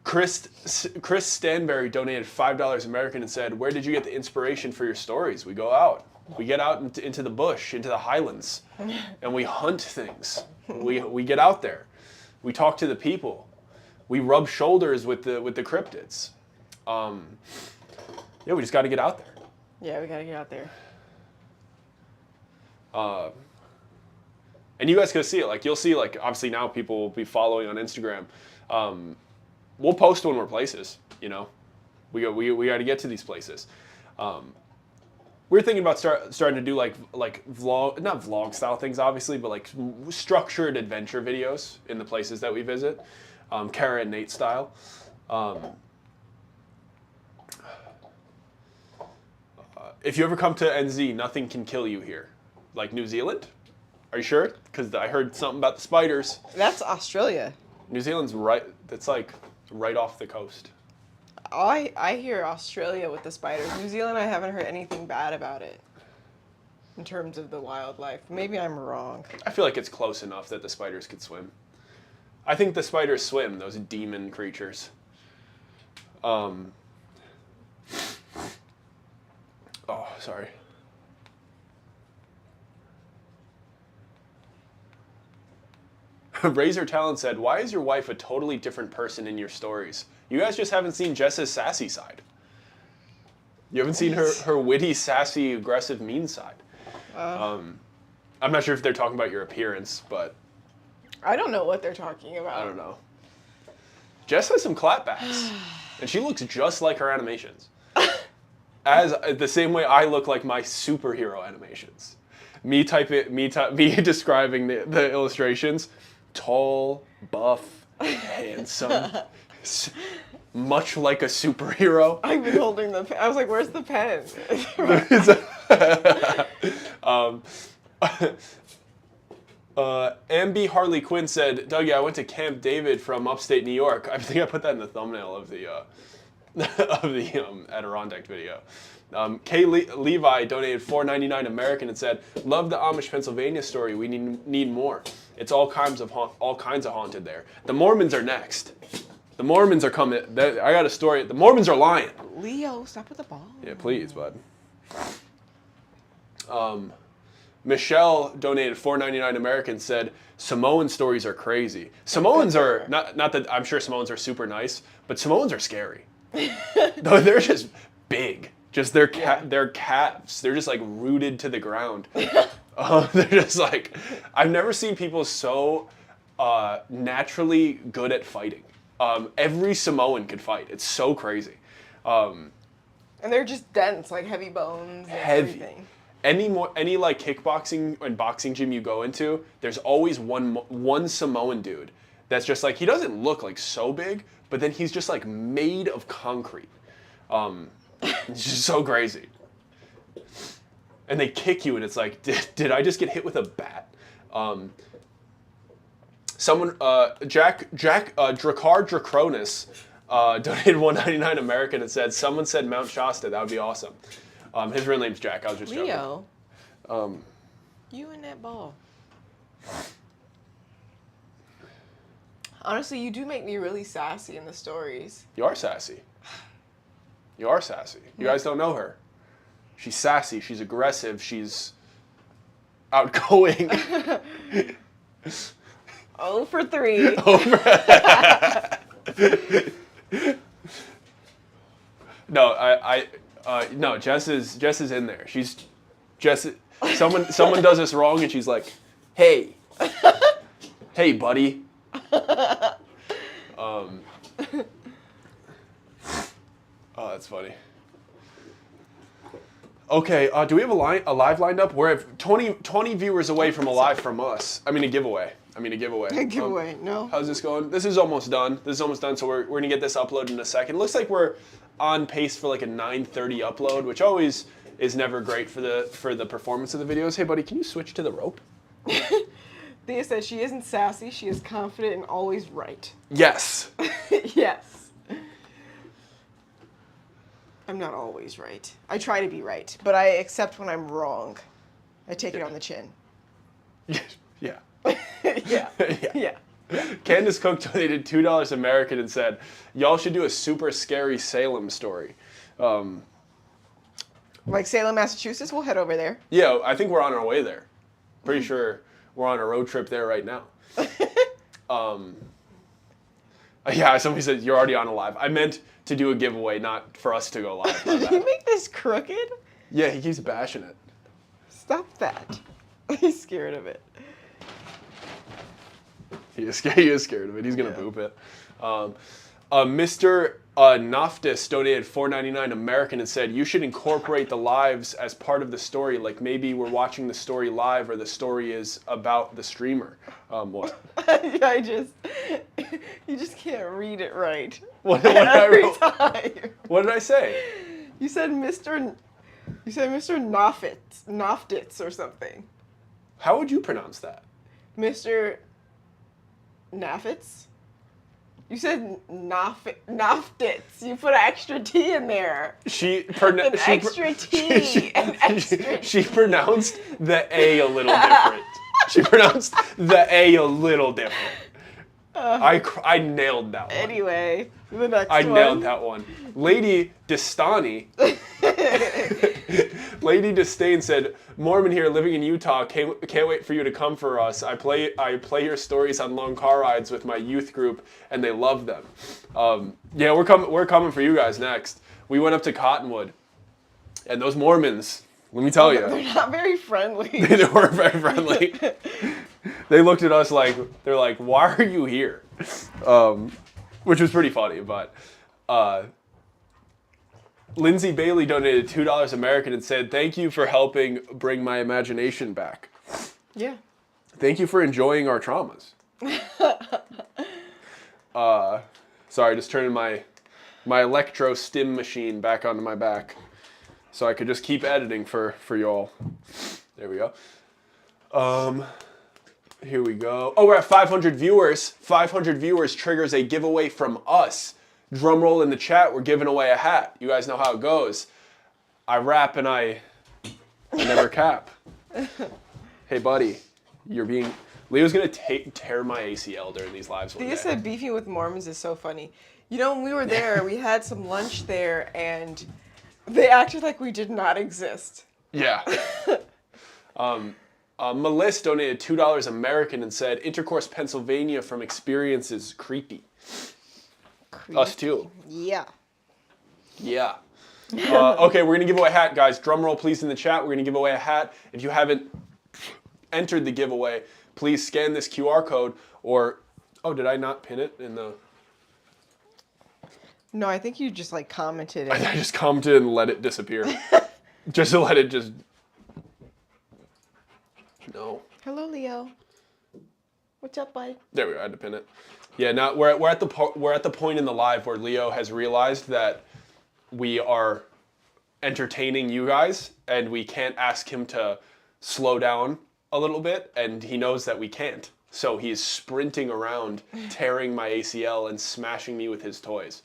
Speaker 1: Chris Stanberry donated $5 American and said, where did you get the inspiration for your stories? We go out. We get out into the bush, into the highlands, and we hunt things. We get out there. We talk to the people. We rub shoulders with the cryptids. Yeah, we just got to get out there.
Speaker 2: Yeah, we got to get out there.
Speaker 1: And you guys can see it. Like, you'll see, like, obviously now people will be following on Instagram. We'll post when we're places, you know. We got to get to these places. We're thinking about starting to do like vlog, not vlog style things, obviously, but like structured adventure videos in the places that we visit, Kara and Nate style. If you ever come to NZ, nothing can kill you here. Like New Zealand? Are you sure? Because I heard something about the spiders.
Speaker 2: That's Australia.
Speaker 1: New Zealand's right. That's like right off the coast.
Speaker 2: I hear Australia with the spiders. New Zealand, I haven't heard anything bad about it in terms of the wildlife. Maybe I'm wrong.
Speaker 1: I feel like it's close enough that the spiders could swim. I think the spiders swim, those demon creatures. Oh, sorry. Razor Talent said, why is your wife a totally different person in your stories? You guys just haven't seen Jess's sassy side. You haven't seen her witty, sassy, aggressive, mean side. I'm not sure if they're talking about your appearance, but...
Speaker 2: I don't know what they're talking about.
Speaker 1: I don't know. Jess has some clapbacks, and she looks just like her animations. As the same way I look like my superhero animations. Me describing the illustrations. Tall, buff, handsome, much like a superhero.
Speaker 2: I've been holding the pen. I was like, where's the pen?
Speaker 1: Ambi Harley Quinn said, Dougie, I went to Camp David from upstate New York. I think I put that in the thumbnail of the Adirondack video. Kay Levi donated $4.99 American and said, love the Amish Pennsylvania story. We need more. It's all kinds of haunted there. The Mormons are next. The Mormons are coming. I got a story. The Mormons are lying.
Speaker 2: Leo, stop with the ball.
Speaker 1: Yeah, please, bud. Michelle donated $4.99 American, said Samoan stories are crazy. Samoans are not that I'm sure Samoans are super nice, but Samoans are scary. No, they're just big. Just their calves. They're just like rooted to the ground. They're just like, I've never seen people so naturally good at fighting. Every Samoan could fight. It's so crazy.
Speaker 2: And they're just dense, like heavy bones and everything.
Speaker 1: Any like kickboxing and boxing gym you go into, there's always one Samoan dude that's just like, he doesn't look like so big, but then he's just like made of concrete. It's just so crazy. And they kick you and it's like, did I just get hit with a bat? Someone, Dracar Draconis, donated $1.99 American and said, someone said Mount Shasta. That would be awesome. His real name's Jack. I was just
Speaker 2: Leo,
Speaker 1: joking.
Speaker 2: you and that ball. Honestly, you do make me really sassy in the stories.
Speaker 1: You are sassy. You are sassy. You guys don't know her. She's sassy. She's aggressive. She's outgoing.
Speaker 2: 0 for 3.
Speaker 1: No, Jess is in there. Someone does us wrong and she's like, hey, hey, buddy. Oh, that's funny. Okay, do we have a live lined up? We're at 20 viewers away from a live from us. I mean a giveaway. A giveaway.
Speaker 2: No.
Speaker 1: How's this going? This is almost done. So we're gonna get this uploaded in a second. Looks like we're on pace for like a 9:30 upload, which always is never great for the performance of the videos. Hey buddy, can you switch to the rope?
Speaker 2: Thea said she isn't sassy, she is confident and always right.
Speaker 1: Yes.
Speaker 2: Yes. I'm not always right. I try to be right, but I accept when I'm wrong. I take it on the chin.
Speaker 1: Yeah.
Speaker 2: Yeah. Yeah.
Speaker 1: Candace Cook donated $2 American and said, y'all should do a super scary Salem story.
Speaker 2: Like Salem, Massachusetts, we'll head over there.
Speaker 1: Yeah, I think we're on our way there. Pretty sure we're on a road trip there right now. Yeah, somebody said you're already on a live. I meant to do a giveaway, not for us to go live.
Speaker 2: Did you make this crooked?
Speaker 1: Yeah, he keeps bashing it.
Speaker 2: Stop that. He's scared of it.
Speaker 1: He is scared of it. He's going to boop it. Mr. Noftis donated $4.99 American and said, you should incorporate the lives as part of the story. Like maybe we're watching the story live or the story is about the streamer. What?
Speaker 2: You just can't read it right.
Speaker 1: What
Speaker 2: did
Speaker 1: I say?
Speaker 2: You said Mr. Noftis or something.
Speaker 1: How would you pronounce that?
Speaker 2: Mr. Nafitz? You said Noftis. You put an extra T in there. She pronounced
Speaker 1: the A a little different. She pronounced the A a little different. I nailed that one.
Speaker 2: Anyway, the next one.
Speaker 1: I nailed that one. Lady Distani. Lady Disdain said, Mormon here living in Utah, can't wait for you to come for us. I play your stories on long car rides with my youth group and they love them. Yeah, we're coming for you guys next. We went up to Cottonwood and those Mormons, let me tell you.
Speaker 2: They're not very friendly.
Speaker 1: They weren't very friendly. They looked at us like, they're like, why are you here? Which was pretty funny, but Lindsay Bailey donated $2 American and said, thank you for helping bring my imagination back.
Speaker 2: Yeah.
Speaker 1: Thank you for enjoying our traumas. Sorry, just turning my electro stim machine back onto my back so I could just keep editing for y'all. There we go. Here we go. Oh, we're at 500 viewers. 500 viewers triggers a giveaway from us. Drum roll in the chat, we're giving away a hat. You guys know how it goes. I rap and I never cap. Hey buddy, Leo's gonna tear my ACL during these lives one day.
Speaker 2: Thea said beefing with Mormons is so funny. You know, when we were there, we had some lunch there and they acted like we did not exist.
Speaker 1: Yeah. Melissa donated $2 American and said, Intercourse, Pennsylvania from experiences creepy. Us too.
Speaker 2: Yeah.
Speaker 1: Yeah. Okay, we're going to give away a hat, guys. Drum roll, please, in the chat. We're going to give away a hat. If you haven't entered the giveaway, please scan this QR code or... Oh, did I not pin it in the...
Speaker 2: No, I think you just, like, commented it.
Speaker 1: I just commented and let it disappear. Just to let it just... No.
Speaker 2: Hello, Leo. What's up, bud?
Speaker 1: There we go. I had to pin it. Yeah, now we're at the point in the live where Leo has realized that we are entertaining you guys, and we can't ask him to slow down a little bit, and he knows that we can't. So he is sprinting around, tearing my ACL and smashing me with his toys.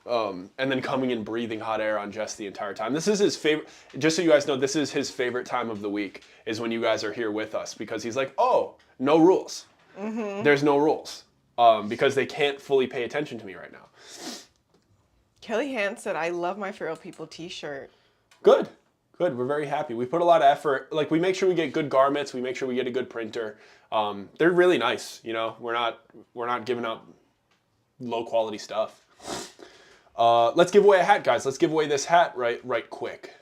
Speaker 1: And then coming and breathing hot air on Jess the entire time. This is his favorite, just so you guys know, this is his favorite time of the week, is when you guys are here with us, because he's like, oh, no rules. Mm-hmm. There's no rules. Because they can't fully pay attention to me right now.
Speaker 2: Kelly Hand said, I love my Feral People t-shirt.
Speaker 1: Good. Good. We're very happy. We put a lot of effort. Like, we make sure we get good garments. We make sure we get a good printer. They're really nice. You know, we're not giving up low quality stuff. Let's give away a hat, guys. Let's give away this hat right quick.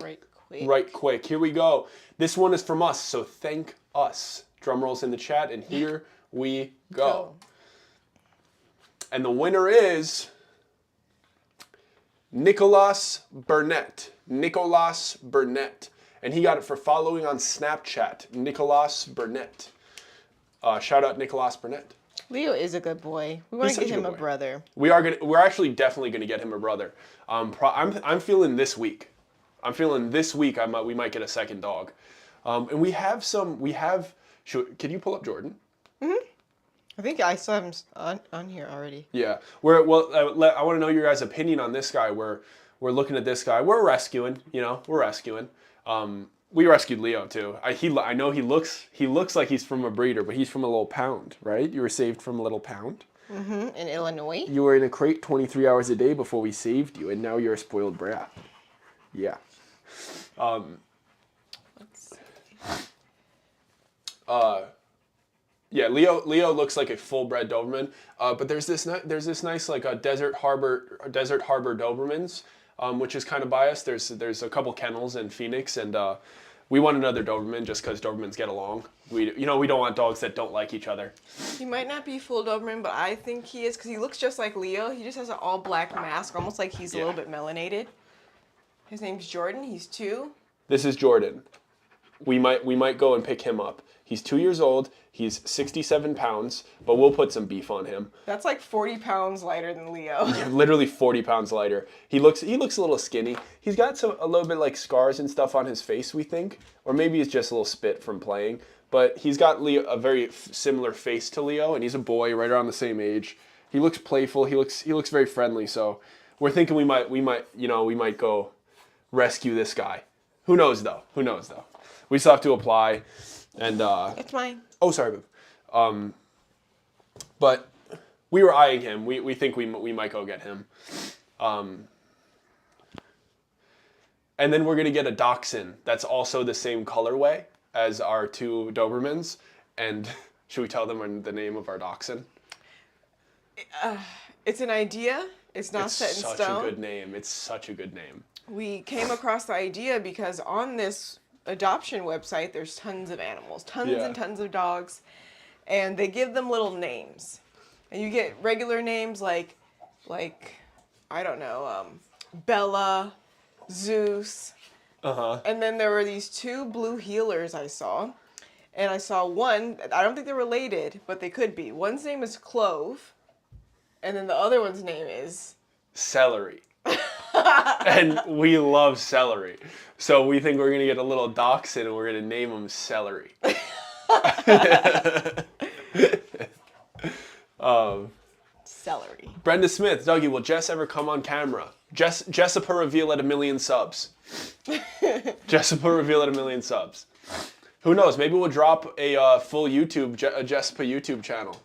Speaker 2: Right quick.
Speaker 1: Right quick. Here we go. This one is from us, so thank us. Drum rolls in the chat, and here we go. And the winner is Nicolas Burnett. Nicolas Burnett. And he got it for following on Snapchat. Nicolas Burnett. Shout out Nicolas Burnett.
Speaker 2: Leo is a good boy. We want to get him a brother.
Speaker 1: We're actually definitely gonna get him a brother. I'm feeling this week. We might get a second dog. And we have some. Can you pull up Jordan?
Speaker 2: Mm-hmm. I think I saw him on here already.
Speaker 1: Yeah. I want to know your guys' opinion on this guy. We're looking at this guy. We're rescuing. You know, we're rescuing. We rescued Leo too. I know he looks like he's from a breeder, but he's from a little pound, right? You were saved from a little pound.
Speaker 2: Mm-hmm. In Illinois.
Speaker 1: You were in a crate 23 hours a day before we saved you, and now you're a spoiled brat. Yeah.
Speaker 2: Let's see.
Speaker 1: Yeah, Leo looks like a full-bred Doberman, but there's this nice like a Desert Harbor Dobermans, which is kind of biased. There's a couple kennels in Phoenix, and we want another Doberman just because Dobermans get along. We don't want dogs that don't like each other.
Speaker 2: He might not be full Doberman, but I think he is because he looks just like Leo. He just has an all-black mask, almost like he's a little bit melanated. His name's Jordan. He's 2.
Speaker 1: This is Jordan. We might go and pick him up. He's 2 years old. He's 67 pounds, but we'll put some beef on him.
Speaker 2: That's like 40 pounds lighter than Leo.
Speaker 1: Yeah, literally 40 pounds lighter. He looks a little skinny. He's got a little bit like scars and stuff on his face, we think, or maybe it's just a little spit from playing. But he's got a very similar face to Leo, and he's a boy right around the same age. He looks playful. He looks very friendly. So we're thinking we might go rescue this guy. Who knows though? We still have to apply, and
Speaker 2: it's mine.
Speaker 1: Oh, sorry, babe. But we were eyeing him. We think we might go get him. And then we're gonna get a Dachshund that's also the same colorway as our 2 Dobermans. And should we tell them the name of our Dachshund?
Speaker 2: It's an idea. It's not set in stone.
Speaker 1: It's such a good name.
Speaker 2: We came across the idea because on this adoption website, there's tons of animals, and tons of dogs, and they give them little names. And you get regular names like I don't know, Bella, Zeus. Uh-huh. And then there were these 2 blue heelers I saw. And I saw one, I don't think they're related, but they could be. One's name is Clove, and then the other one's name is
Speaker 1: Celery. And we love celery. So we think we're going to get a little dachshund and we're going to name him Celery.
Speaker 2: Celery.
Speaker 1: Brenda Smith, Dougie, will Jess ever come on camera? Jessica reveal at 1 million subs. Jessica reveal at 1 million subs. Who knows? Maybe we'll drop a full Jessica YouTube channel.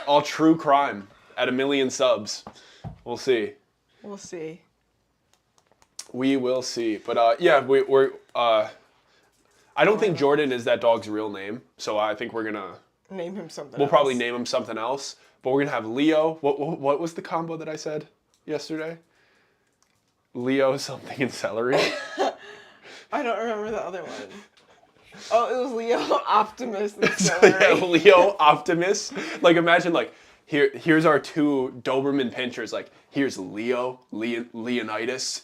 Speaker 1: All true crime at 1 million subs. We'll see.
Speaker 2: We'll see.
Speaker 1: We will see. But yeah, we're I don't think Jordan is that dog's real name, so I think we're gonna
Speaker 2: name him something.
Speaker 1: We'll probably name him something else, but we're gonna have Leo. What was the combo that I said yesterday? Leo something and Celery.
Speaker 2: I don't remember the other one. Oh, it was Leo Optimus and Celery.
Speaker 1: Yeah, Leo Optimus. Like imagine like here's our 2 Doberman pinchers. Like here's Leonidas.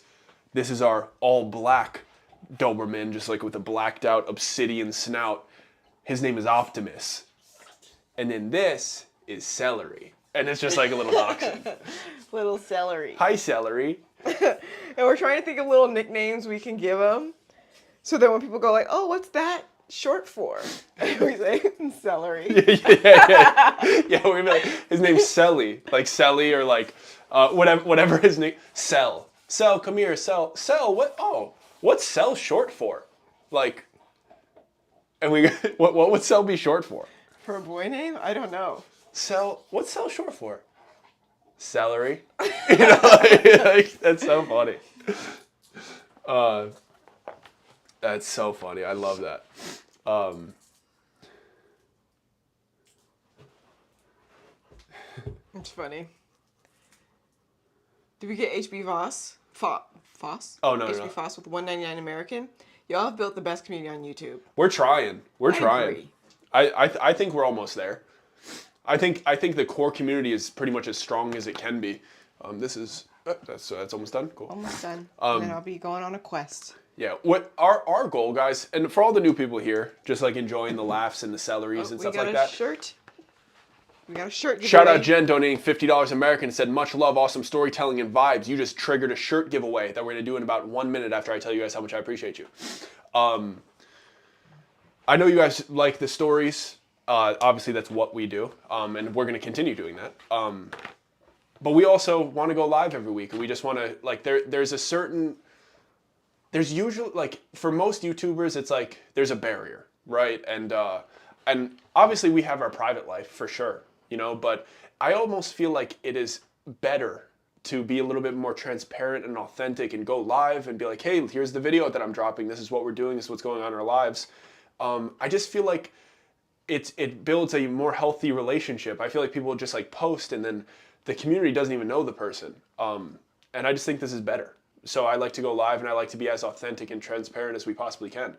Speaker 1: This is our all black Doberman, just like with a blacked out obsidian snout. His name is Optimus. And then this is Celery. And it's just like a little dachshund.
Speaker 2: Little Celery.
Speaker 1: Hi, Celery.
Speaker 2: And we're trying to think of little nicknames we can give him. So that when people go like, oh, what's that? short for? We say celery.
Speaker 1: Yeah. We're gonna be like, his name's Selly, like Selly, or like whatever his name. Cell, come here, Cell. What? Oh, what's Cell short for? Like, and we what would Cell be short for?
Speaker 2: For a boy name? I don't know.
Speaker 1: Cell. What's Cell short for? Celery. Like, that's so funny. That's so funny. I love that.
Speaker 2: It's funny. Did we get HB Voss? Foss?
Speaker 1: Oh, no,
Speaker 2: HB
Speaker 1: no.
Speaker 2: Foss with $1.99 American. Y'all have built the best community on YouTube.
Speaker 1: We're trying.
Speaker 2: I agree.
Speaker 1: I think we're almost there. I think the core community is pretty much as strong as it can be. That's almost done. Cool.
Speaker 2: Almost done. And then I'll be going on a quest.
Speaker 1: Yeah. What our goal, guys, and for all the new people here, just like enjoying the laughs and the celeries and stuff like that.
Speaker 2: We got a shirt. We got a shirt giveaway.
Speaker 1: Shout out Jen donating $50 American and said, much love, awesome storytelling and vibes. You just triggered a shirt giveaway that we're going to do in about 1 minute after I tell you guys how much I appreciate you. I know you guys like the stories. Obviously, that's what we do. And we're going to continue doing that. But we also want to go live every week. And we just want to, like, there's usually, like, for most YouTubers, it's like, there's a barrier, right? And obviously we have our private life for sure, you know, but I almost feel like it is better to be a little bit more transparent and authentic and go live and be like, hey, here's the video that I'm dropping. This is what we're doing. This is what's going on in our lives. I just feel like it builds a more healthy relationship. I feel like people just like post and then the community doesn't even know the person. And I just think this is better. So I like to go live and I like to be as authentic and transparent as we possibly can.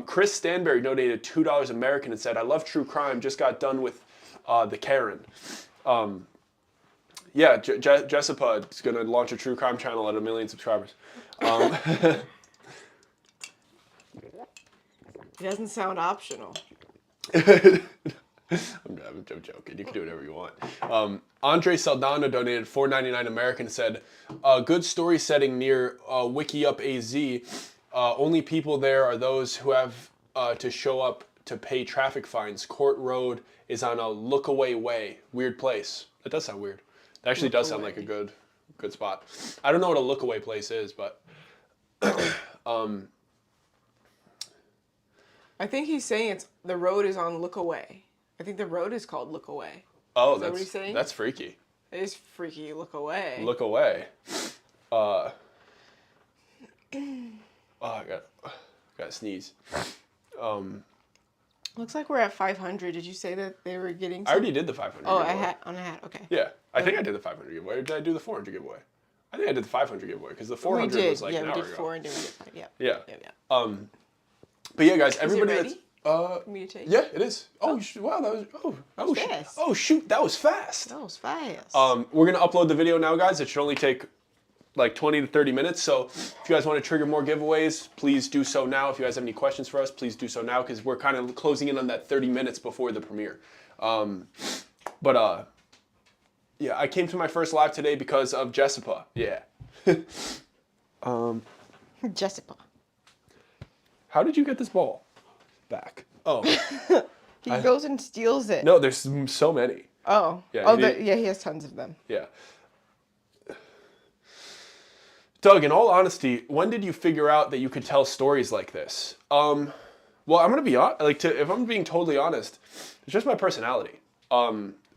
Speaker 1: Chris Stanberry donated $2 American and said, I love true crime. Just got done with the Karen. Yeah, Jessica is going to launch a true crime channel at 1 million subscribers.
Speaker 2: It doesn't sound optional.
Speaker 1: I'm joking. You can do whatever you want. Andre Saldana donated $4.99 American and said, good story setting near WikiUp AZ. Only people there are those who have to show up to pay traffic fines. Court Road is on a look-away way. Weird place. That does sound weird. It actually does sound like a good spot. I don't know what a look-away place is, but...
Speaker 2: I think he's saying the road is on Look Away. I think the road is called Look Away.
Speaker 1: Oh,
Speaker 2: is that what he's saying?
Speaker 1: That's freaky.
Speaker 2: It is freaky. Look away.
Speaker 1: Look away. I gotta sneeze.
Speaker 2: Looks like we're at 500. Did you say that they were getting?
Speaker 1: I already did the 500.
Speaker 2: Oh,
Speaker 1: giveaway.
Speaker 2: on a hat. Okay.
Speaker 1: Yeah, I think I did the 500 giveaway. Or did I do the 400 giveaway? I think I did the 500 giveaway because the 400 was like an hour ago.
Speaker 2: We did 400.
Speaker 1: Yeah.
Speaker 2: Yeah.
Speaker 1: But yeah, guys, everybody.
Speaker 2: Is it ready?
Speaker 1: For
Speaker 2: me to take?
Speaker 1: Yeah, it is. Oh, wow, that was
Speaker 2: fast.
Speaker 1: Oh shoot, that was fast.
Speaker 2: That was fast.
Speaker 1: We're gonna upload the video now, guys. It should only take like 20 to 30 minutes. So if you guys want to trigger more giveaways, please do so now. If you guys have any questions for us, please do so now because we're kind of closing in on that 30 minutes before the premiere. Yeah, I came to my first live today because of Jessica. Yeah.
Speaker 2: Jessica.
Speaker 1: How did you get this ball back? Oh.
Speaker 2: He goes and steals it.
Speaker 1: No, there's so many.
Speaker 2: Oh.
Speaker 1: Yeah,
Speaker 2: he has tons of them.
Speaker 1: Yeah. Doug, in all honesty, when did you figure out that you could tell stories like this? Well, I'm gonna be honest. If I'm being totally honest, it's just my personality.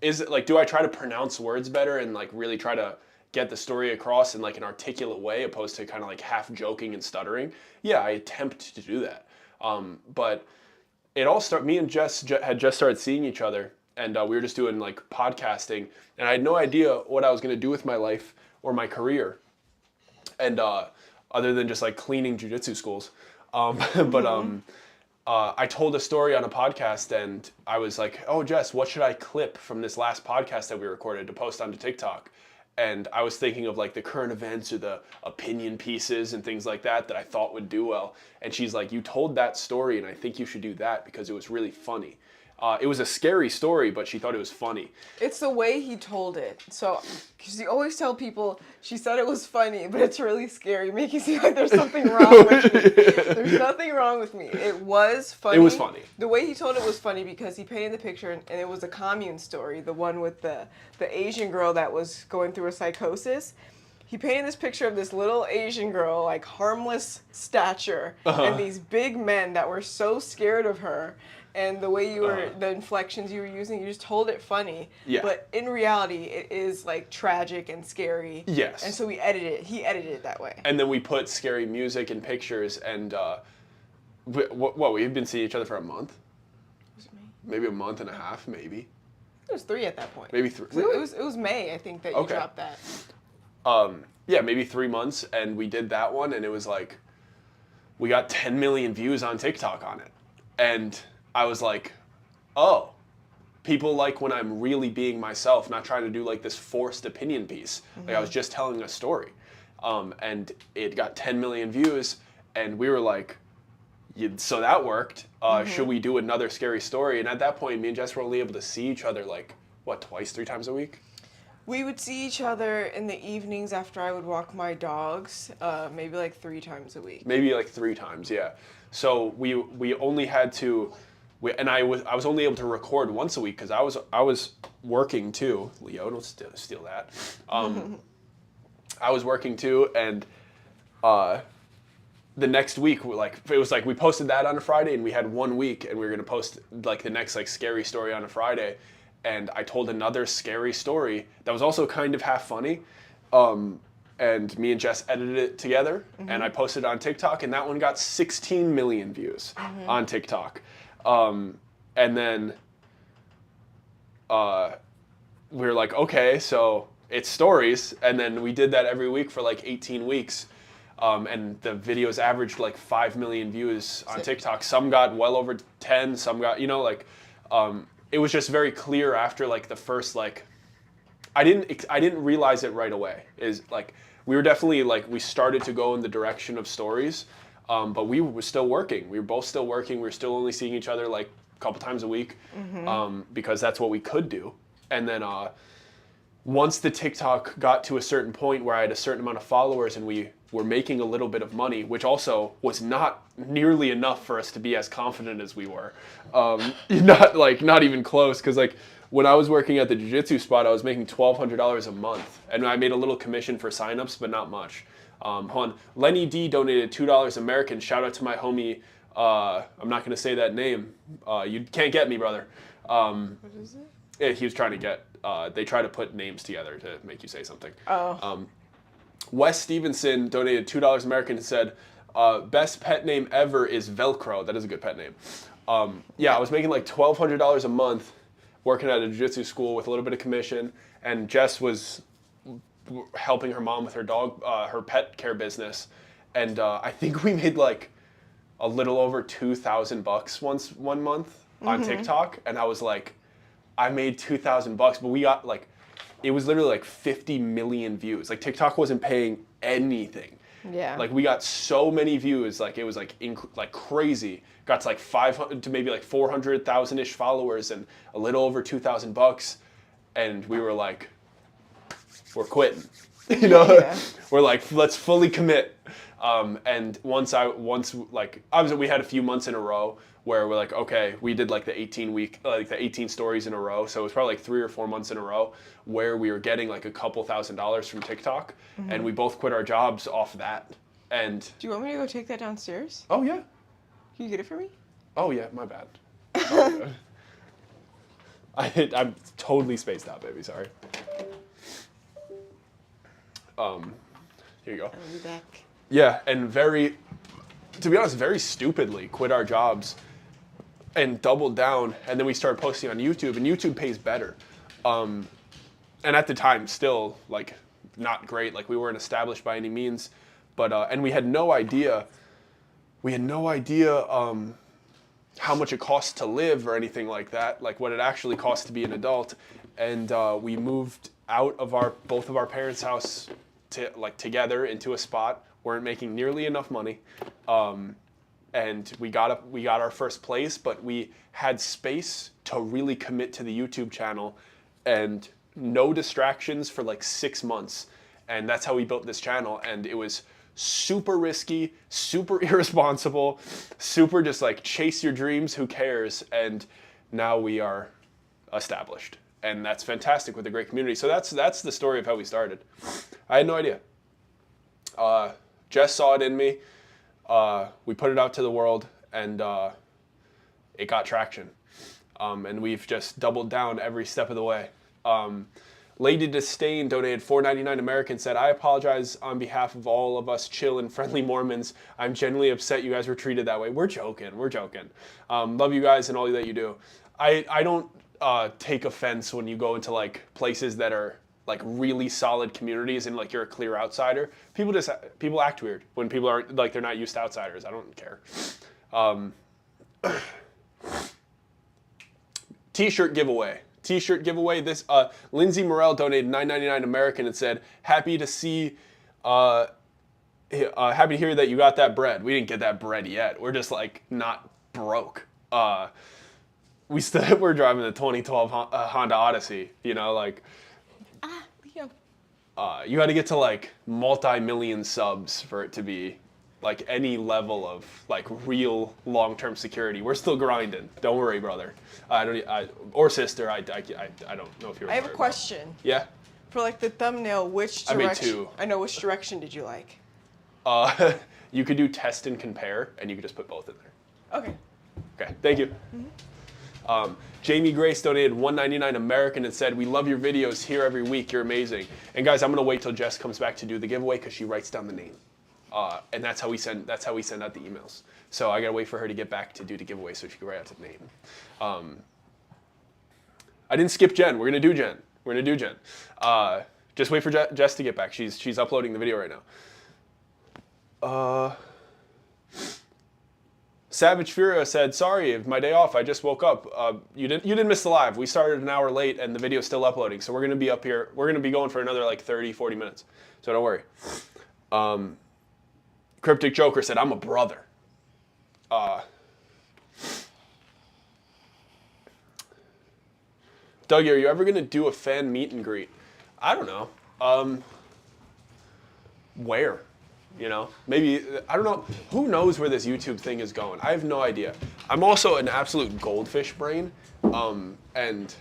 Speaker 1: Is it like, do I try to pronounce words better and like really try to get the story across in like an articulate way, opposed to kind of like half joking and stuttering? Yeah, I attempt to do that. But it all started. Me and Jess had just started seeing each other, and we were just doing like podcasting, and I had no idea what I was gonna do with my life or my career. And other than just like cleaning jiu-jitsu schools. I told a story on a podcast and I was like, oh, Jess, what should I clip from this last podcast that we recorded to post onto TikTok? And I was thinking of like the current events or the opinion pieces and things like that I thought would do well. And she's like, you told that story and I think you should do that because it was really funny. It was a scary story, but she thought it was funny.
Speaker 2: It's the way he told it. So, because you always tell people, she said it was funny, but it's really scary, making it seem like there's something wrong with me. There's nothing wrong with me. It was funny.
Speaker 1: It was funny.
Speaker 2: The way he told it was funny because he painted the picture, and it was a commune story, the one with the Asian girl that was going through a psychosis. He painted this picture of this little Asian girl, like harmless stature, and these big men that were so scared of her. And the way you were, the inflections you were using, you just told it funny.
Speaker 1: Yeah.
Speaker 2: But in reality, it is like tragic and scary.
Speaker 1: Yes.
Speaker 2: And so he edited it that way.
Speaker 1: And then we put scary music and pictures, and we've been seeing each other for a month?
Speaker 2: Was it May?
Speaker 1: Maybe a month and a half, maybe.
Speaker 2: It was 3 at that point.
Speaker 1: Maybe 3.
Speaker 2: Really? It was May, I think, that you dropped that.
Speaker 1: Yeah, maybe 3 months, and we did that one, and it was like, we got 10 million views on TikTok on it. And I was like, oh, people like when I'm really being myself, not trying to do like this forced opinion piece. Like I was just telling a story. And it got 10 million views, and we were like, so that worked. Should we do another scary story? And at that point, me and Jess were only able to see each other like, what, twice, 3 times a week?
Speaker 2: We would see each other in the evenings after I would walk my dogs, maybe like 3 times a week.
Speaker 1: Maybe like 3 times, yeah. So we only had to, I was only able to record once a week because I was working too. Leo, don't steal that. I was working too, and the next week, it was like we posted that on a Friday, and we had 1 week, and we were gonna post like the next like scary story on a Friday. And I told another scary story that was also kind of half funny. And me and Jess edited it together, and I posted it on TikTok, and that one got 16 million views on TikTok. And then we were like, okay, so it's stories. And then we did that every week for like 18 weeks. And the videos averaged like 5 million views on TikTok. Some got well over 10, some got, it was just very clear after like the first like, I didn't realize it right away. Is like we were definitely like we started to go in the direction of stories, but we were still working. We were both still working. We were still only seeing each other like a couple times a week, because that's what we could do. And then once the TikTok got to a certain point where I had a certain amount of followers and we were making a little bit of money, which also was not nearly enough for us to be as confident as we were. Not even close, because like when I was working at the jiu-jitsu spot, I was making $1,200 a month, and I made a little commission for signups, but not much. Hold on. Lenny D donated $2 American. Shout out to my homie. I'm not gonna say that name. You can't get me, brother.
Speaker 2: What is it?
Speaker 1: Yeah, he was trying to get. They try to put names together to make you say something.
Speaker 2: Oh.
Speaker 1: Wes Stevenson donated $2 American and said, best pet name ever is Velcro. That is a good pet name. I was making like $1,200 a month working at a jiu-jitsu school with a little bit of commission, and Jess was helping her mom with her dog, her pet care business. And I think we made like a little over $2,000 one month on TikTok. And I was like, I made $2,000, but we got like, it was literally like 50 million views. Like TikTok wasn't paying anything.
Speaker 2: Yeah.
Speaker 1: Like we got so many views, like it was like crazy. Got to like 500 to maybe like 400,000-ish followers and a little over $2,000, and we were like, we're quitting.
Speaker 2: Yeah.
Speaker 1: We're like, let's fully commit. And once obviously we had a few months in a row where we're like, okay, we did like the 18 stories in a row. So it was probably like 3 or 4 months in a row where we were getting like a couple $1,000s from TikTok, and we both quit our jobs off that. And
Speaker 2: do you want me to go take that downstairs?
Speaker 1: oh yeah.
Speaker 2: Can you get it for me?
Speaker 1: Oh yeah, my bad. I'm totally spaced out, baby. Sorry. Here you go.
Speaker 2: I'll be back.
Speaker 1: Yeah, and to be honest, very stupidly quit our jobs and doubled down, and then we started posting on YouTube, and YouTube pays better. And at the time, still like not great. Like we weren't established by any means, but and we had no idea. How much it costs to live or anything like that, like what it actually costs to be an adult. And we moved out of both of our parents' house together into a spot, weren't making nearly enough money. and we got our first place, but we had space to really commit to the YouTube channel and no distractions for like 6 months. And that's how we built this channel. And it was super risky, super irresponsible, super just like chase your dreams, who cares? And now we are established. And that's fantastic with a great community. So that's the story of how we started. I had no idea. Jess saw it in me. We put it out to the world, and it got traction. And we've just doubled down every step of the way. Lady Disdain donated $4.99 American, said, I apologize on behalf of all of us chill and friendly Mormons. I'm genuinely upset you guys were treated that way. We're joking. Love you guys and all that you do. I don't take offense when you go into like places that are like really solid communities and like you're a clear outsider. People act weird when people aren't, like, they're not used to outsiders. I don't care. T-shirt giveaway. This Lindsay Morel donated $9.99 American and said, happy to hear that you got that bread. We didn't get that bread yet. We're just like not broke. We're driving the 2012 Honda Odyssey, you know, like
Speaker 2: Leo.
Speaker 1: You got to get to like multi-million subs for it to be like any level of like real long-term security. We're still grinding. Don't worry, brother. Or sister. I don't know if you're.
Speaker 2: I have a question.
Speaker 1: Yeah.
Speaker 2: For like the thumbnail, which direction?
Speaker 1: I made 2.
Speaker 2: I know, which direction did you like?
Speaker 1: You could do test and compare, and you could just put both in there.
Speaker 2: Okay.
Speaker 1: Okay. Thank you. Mm-hmm. Jamie Grace donated $1.99 American and said, we love your videos here every week. You're amazing. And guys, I'm gonna wait till Jess comes back to do the giveaway because she writes down the name. And that's how we send out the emails. So I gotta wait for her to get back to do the giveaway so she can write out the name. I didn't skip Jen. We're gonna do Jen. Just wait for Jess to get back. She's uploading the video right now. Savage Furia said, sorry, my day off. I just woke up. You didn't miss the live. We started an hour late and the video's still uploading. So we're gonna be up here. We're gonna be going for another like 30, 40 minutes. So don't worry. Cryptic Joker said, I'm a brother. Dougie, are you ever going to do a fan meet and greet? I don't know. Where? You know? Maybe, I don't know. Who knows where this YouTube thing is going? I have no idea. I'm also an absolute goldfish brain. And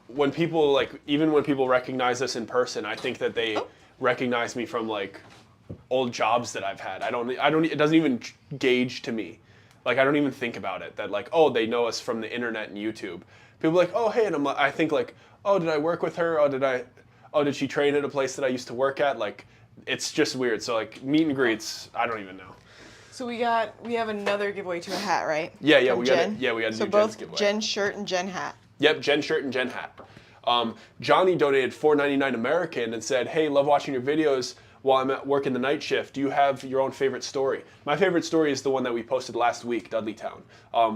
Speaker 1: when people, even when people recognize us in person, I think that they recognize me from, old jobs that I've had. It doesn't even gauge to me. I don't even think about it, that they know us from the internet and YouTube. People are like, oh, hey, and I think oh, did I work with her? Did she train at a place that I used to work at? It's just weird. So meet and greets, I don't even know.
Speaker 2: So we have another giveaway to a hat, right?
Speaker 1: Yeah,
Speaker 2: we got to
Speaker 1: do Jen's
Speaker 2: giveaway. So both Jen's shirt and Jen hat.
Speaker 1: Yep, Jen shirt and Jen hat. Johnny donated $4.99 American and said, hey, love watching your videos while I'm at work in the night shift. Do you have your own favorite story? My favorite story is the one that we posted last week, Dudleytown.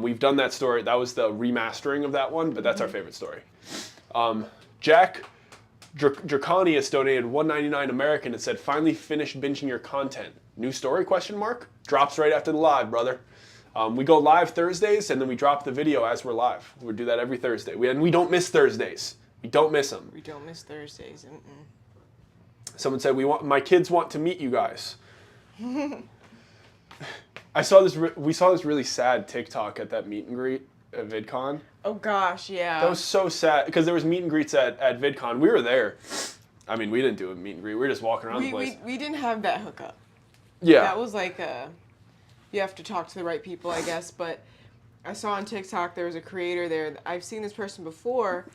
Speaker 1: We've done that story. That was the remastering of that one, but that's our favorite story. Jack Draconius donated $1.99 American and said, finally finished binging your content. New story, question mark? Drops right after the live, brother. We go live Thursdays, and then we drop the video as we're live. We do that every Thursday. And we don't miss Thursdays. We don't miss them.
Speaker 2: We don't miss Thursdays.
Speaker 1: Someone said, my kids want to meet you guys. We saw this really sad TikTok at that meet and greet at VidCon.
Speaker 2: Oh gosh, yeah.
Speaker 1: That was so sad, because there was meet and greets at VidCon. We were there. I mean, we didn't do a meet and greet. We were just walking around the place.
Speaker 2: We didn't have that hookup.
Speaker 1: Yeah.
Speaker 2: That was you have to talk to the right people, I guess. But I saw on TikTok there was a creator there. I've seen this person before.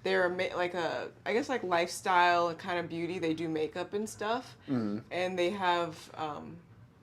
Speaker 2: They're I guess lifestyle and kind of beauty. They do makeup and stuff, and they have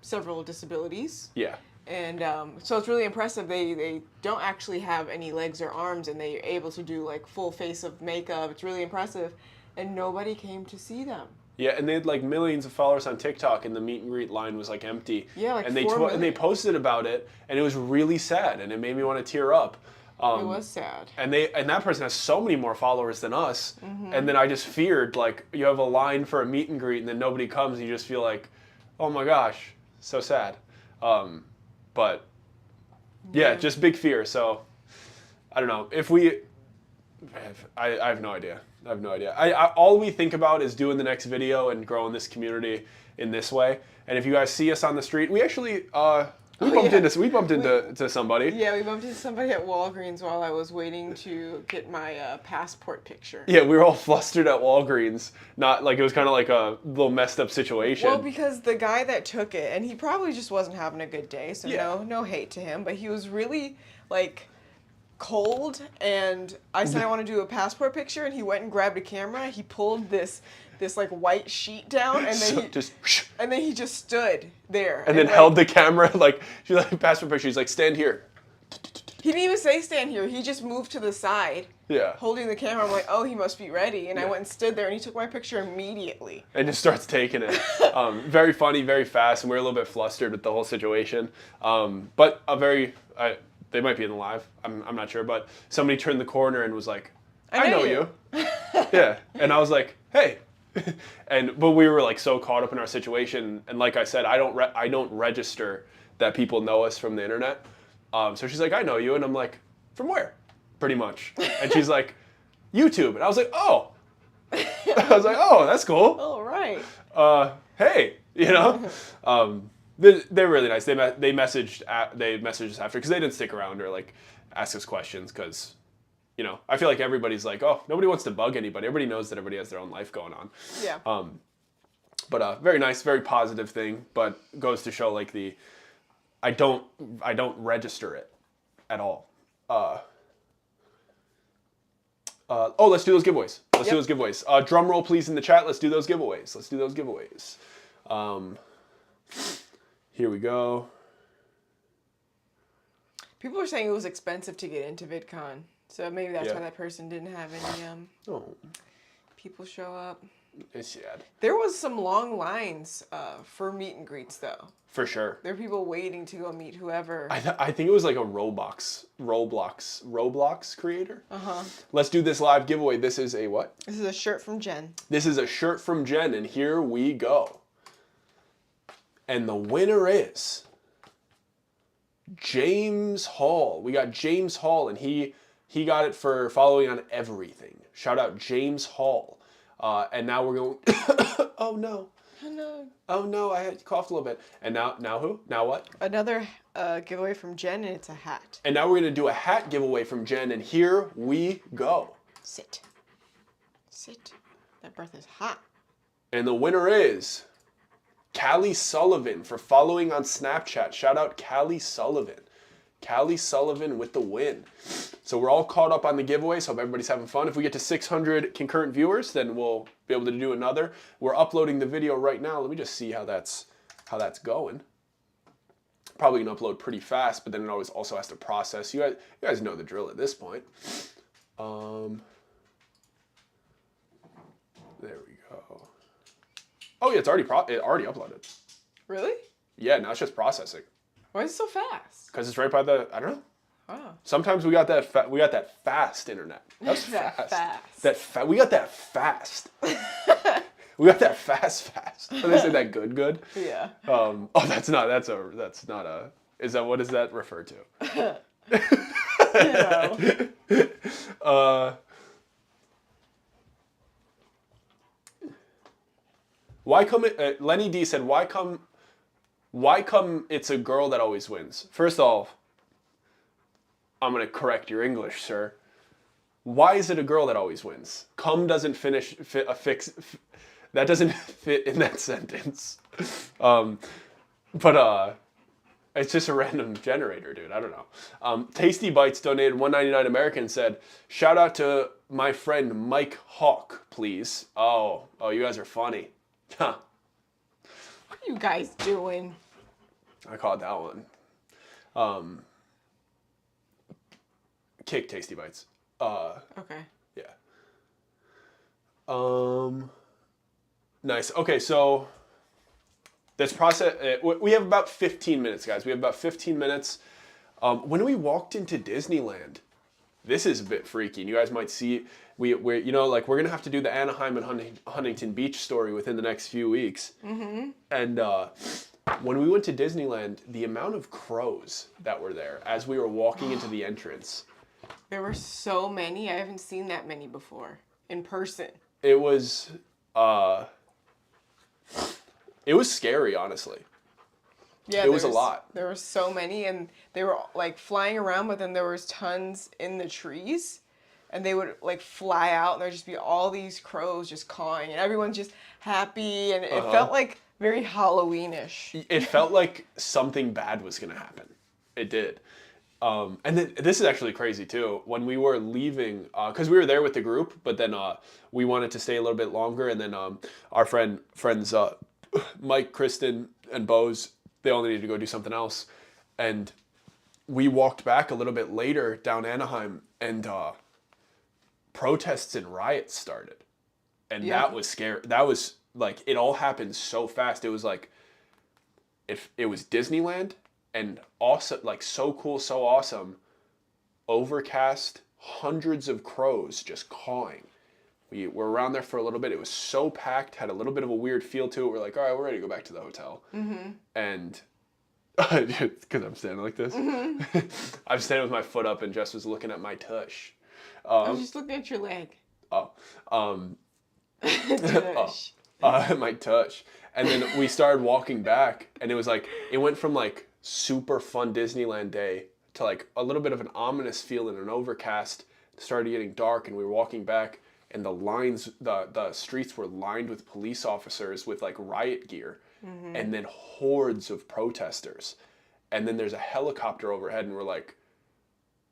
Speaker 2: several disabilities.
Speaker 1: Yeah.
Speaker 2: And so it's really impressive. They don't actually have any legs or arms, and they're able to do full face of makeup. It's really impressive, and nobody came to see them.
Speaker 1: Yeah, and they had millions of followers on TikTok, and the meet and greet line was empty.
Speaker 2: Yeah,
Speaker 1: and they posted about it, and it was really sad, and it made me want to tear up.
Speaker 2: It was sad.
Speaker 1: And that person has so many more followers than us, and then I just feared you have a line for a meet and greet, and then nobody comes, and you just feel oh my gosh, So sad. But yeah, just big fear. So I don't know if we. I have no idea. I have no idea. All we think about is doing the next video and growing this community in this way. And if you guys see us on the street, we actually we bumped into somebody.
Speaker 2: Yeah, we bumped into somebody at Walgreens while I was waiting to get my passport picture.
Speaker 1: Yeah, we were all flustered at Walgreens. Not like it was kind of like a little messed up situation.
Speaker 2: Well, because the guy that took it, and he probably just wasn't having a good day, so no hate to him, but he was really like cold, and I said I want to do a passport picture, and he went and grabbed a camera. He pulled this like white sheet down, and then he just stood there
Speaker 1: and then like, held the camera like she's like passport picture. He's like, stand here.
Speaker 2: He didn't even say stand here. He just moved to the side.
Speaker 1: Yeah.
Speaker 2: Holding the camera. I'm like, oh, he must be ready. And I went and stood there, and he took my picture immediately.
Speaker 1: And just starts taking it. Very funny, very fast, and we're a little bit flustered with the whole situation. But a very. They might be in the live. I'm not sure, but somebody turned the corner and was like, "I know you." Yeah, and I was like, "Hey," but we were like so caught up in our situation, and like I said, I don't register that people know us from the internet. So she's like, "I know you," and I'm like, "From where?" Pretty much, and she's like, "YouTube," and I was like, "Oh," I was like, "Oh, that's cool."
Speaker 2: Oh right.
Speaker 1: Hey, you know. They're really nice. They messaged us after because they didn't stick around or like ask us questions because, you know, I feel like everybody's like, oh, nobody wants to bug anybody. Everybody knows that everybody has their own life going on.
Speaker 2: Yeah.
Speaker 1: But very nice, very positive thing. But goes to show like I don't register it at all. Let's do those giveaways. Let's do those giveaways. Drum roll, please, in the chat. Let's do those giveaways. Here we go.
Speaker 2: People are saying it was expensive to get into VidCon, so maybe that's why that person didn't have any people show up.
Speaker 1: It's sad.
Speaker 2: There was some long lines for meet and greets, though.
Speaker 1: For sure.
Speaker 2: There were people waiting to go meet whoever.
Speaker 1: I think it was like a Roblox creator.
Speaker 2: Uh-huh.
Speaker 1: Let's do this live giveaway. This is a what?
Speaker 2: This is a shirt from Jen.
Speaker 1: This is a shirt from Jen, and here we go. And the winner is James Hall. We got James Hall, and he got it for following on everything. Shout out James Hall. And now we're going. Oh no. Oh no, I had coughed a little bit. And now who? Now what?
Speaker 2: Another giveaway from Jen, and it's a hat. And
Speaker 1: now we're gonna do a hat giveaway from Jen, and here we go.
Speaker 2: Sit. That breath is hot.
Speaker 1: And the winner is Callie Sullivan for following on Snapchat. Shout out Callie Sullivan. Callie Sullivan with the win. So we're all caught up on the giveaways. Hope everybody's having fun. If we get to 600 concurrent viewers, then we'll be able to do another. We're uploading the video right now. Let me just see how that's going. Probably gonna upload pretty fast, but then it always also has to process. You guys know the drill at this point. There we go. Oh yeah, it's already uploaded.
Speaker 2: Really?
Speaker 1: Yeah, now it's just processing.
Speaker 2: Why is it so fast?
Speaker 1: Because it's right by the, I don't know.
Speaker 2: Oh.
Speaker 1: Sometimes we got that fast internet. That's fast. We got that fast. We got that fast. What they say that good?
Speaker 2: Yeah.
Speaker 1: What does that refer to? Why come it, Lenny D said, why come it's a girl that always wins? First off, I'm going to correct your English, sir. Why is it a girl that always wins? Come doesn't that doesn't fit in that sentence. But it's just a random generator, dude. I don't know. Tasty Bites donated $1.99 American and said, shout out to my friend Mike Hawk, please. Oh, you guys are funny. Huh.
Speaker 2: What are you guys doing?
Speaker 1: I caught that one. Kick Tasty Bites.
Speaker 2: Okay.
Speaker 1: Yeah. Nice. Okay, so this process, we have about 15 minutes, guys. We have about 15 minutes. When we walked into Disneyland, this is a bit freaky. And you guys might see, we're going to have to do the Anaheim and Huntington Beach story within the next few weeks. Mm-hmm. And when we went to Disneyland, the amount of crows that were there as we were walking into the entrance.
Speaker 2: There were so many. I haven't seen that many before in person.
Speaker 1: It was scary, honestly.
Speaker 2: Yeah,
Speaker 1: it was a lot.
Speaker 2: There were so many, and they were like flying around, but then there was tons in the trees, and they would like fly out, and there'd just be all these crows just cawing, and everyone's just happy, and it felt like very Halloweenish.
Speaker 1: It felt like something bad was gonna happen. It did. And then this is actually crazy too. When we were leaving, because we were there with the group, but then we wanted to stay a little bit longer, and then our friends Mike, Kristen, and Bose, they all needed to go do something else, and we walked back a little bit later down Anaheim, and protests and riots started, and that was scary. That was like, it all happened so fast. It was like it was Disneyland. And awesome, like so cool, so awesome. Overcast, hundreds of crows just cawing. We were around there for a little bit. It was so packed, had a little bit of a weird feel to it. We're like, all right, we're ready to go back to the hotel. Mm-hmm. And because I'm standing like this, I'm standing with my foot up, and Jess was looking at my tush.
Speaker 2: I was just looking at your leg.
Speaker 1: Tush. My tush. And then we started walking back, and it was like, it went from like super fun Disneyland day to like a little bit of an ominous feel in an overcast. It started getting dark, and we were walking back, and the streets were lined with police officers with like riot gear, and then hordes of protesters. And then there's a helicopter overhead, and we're like,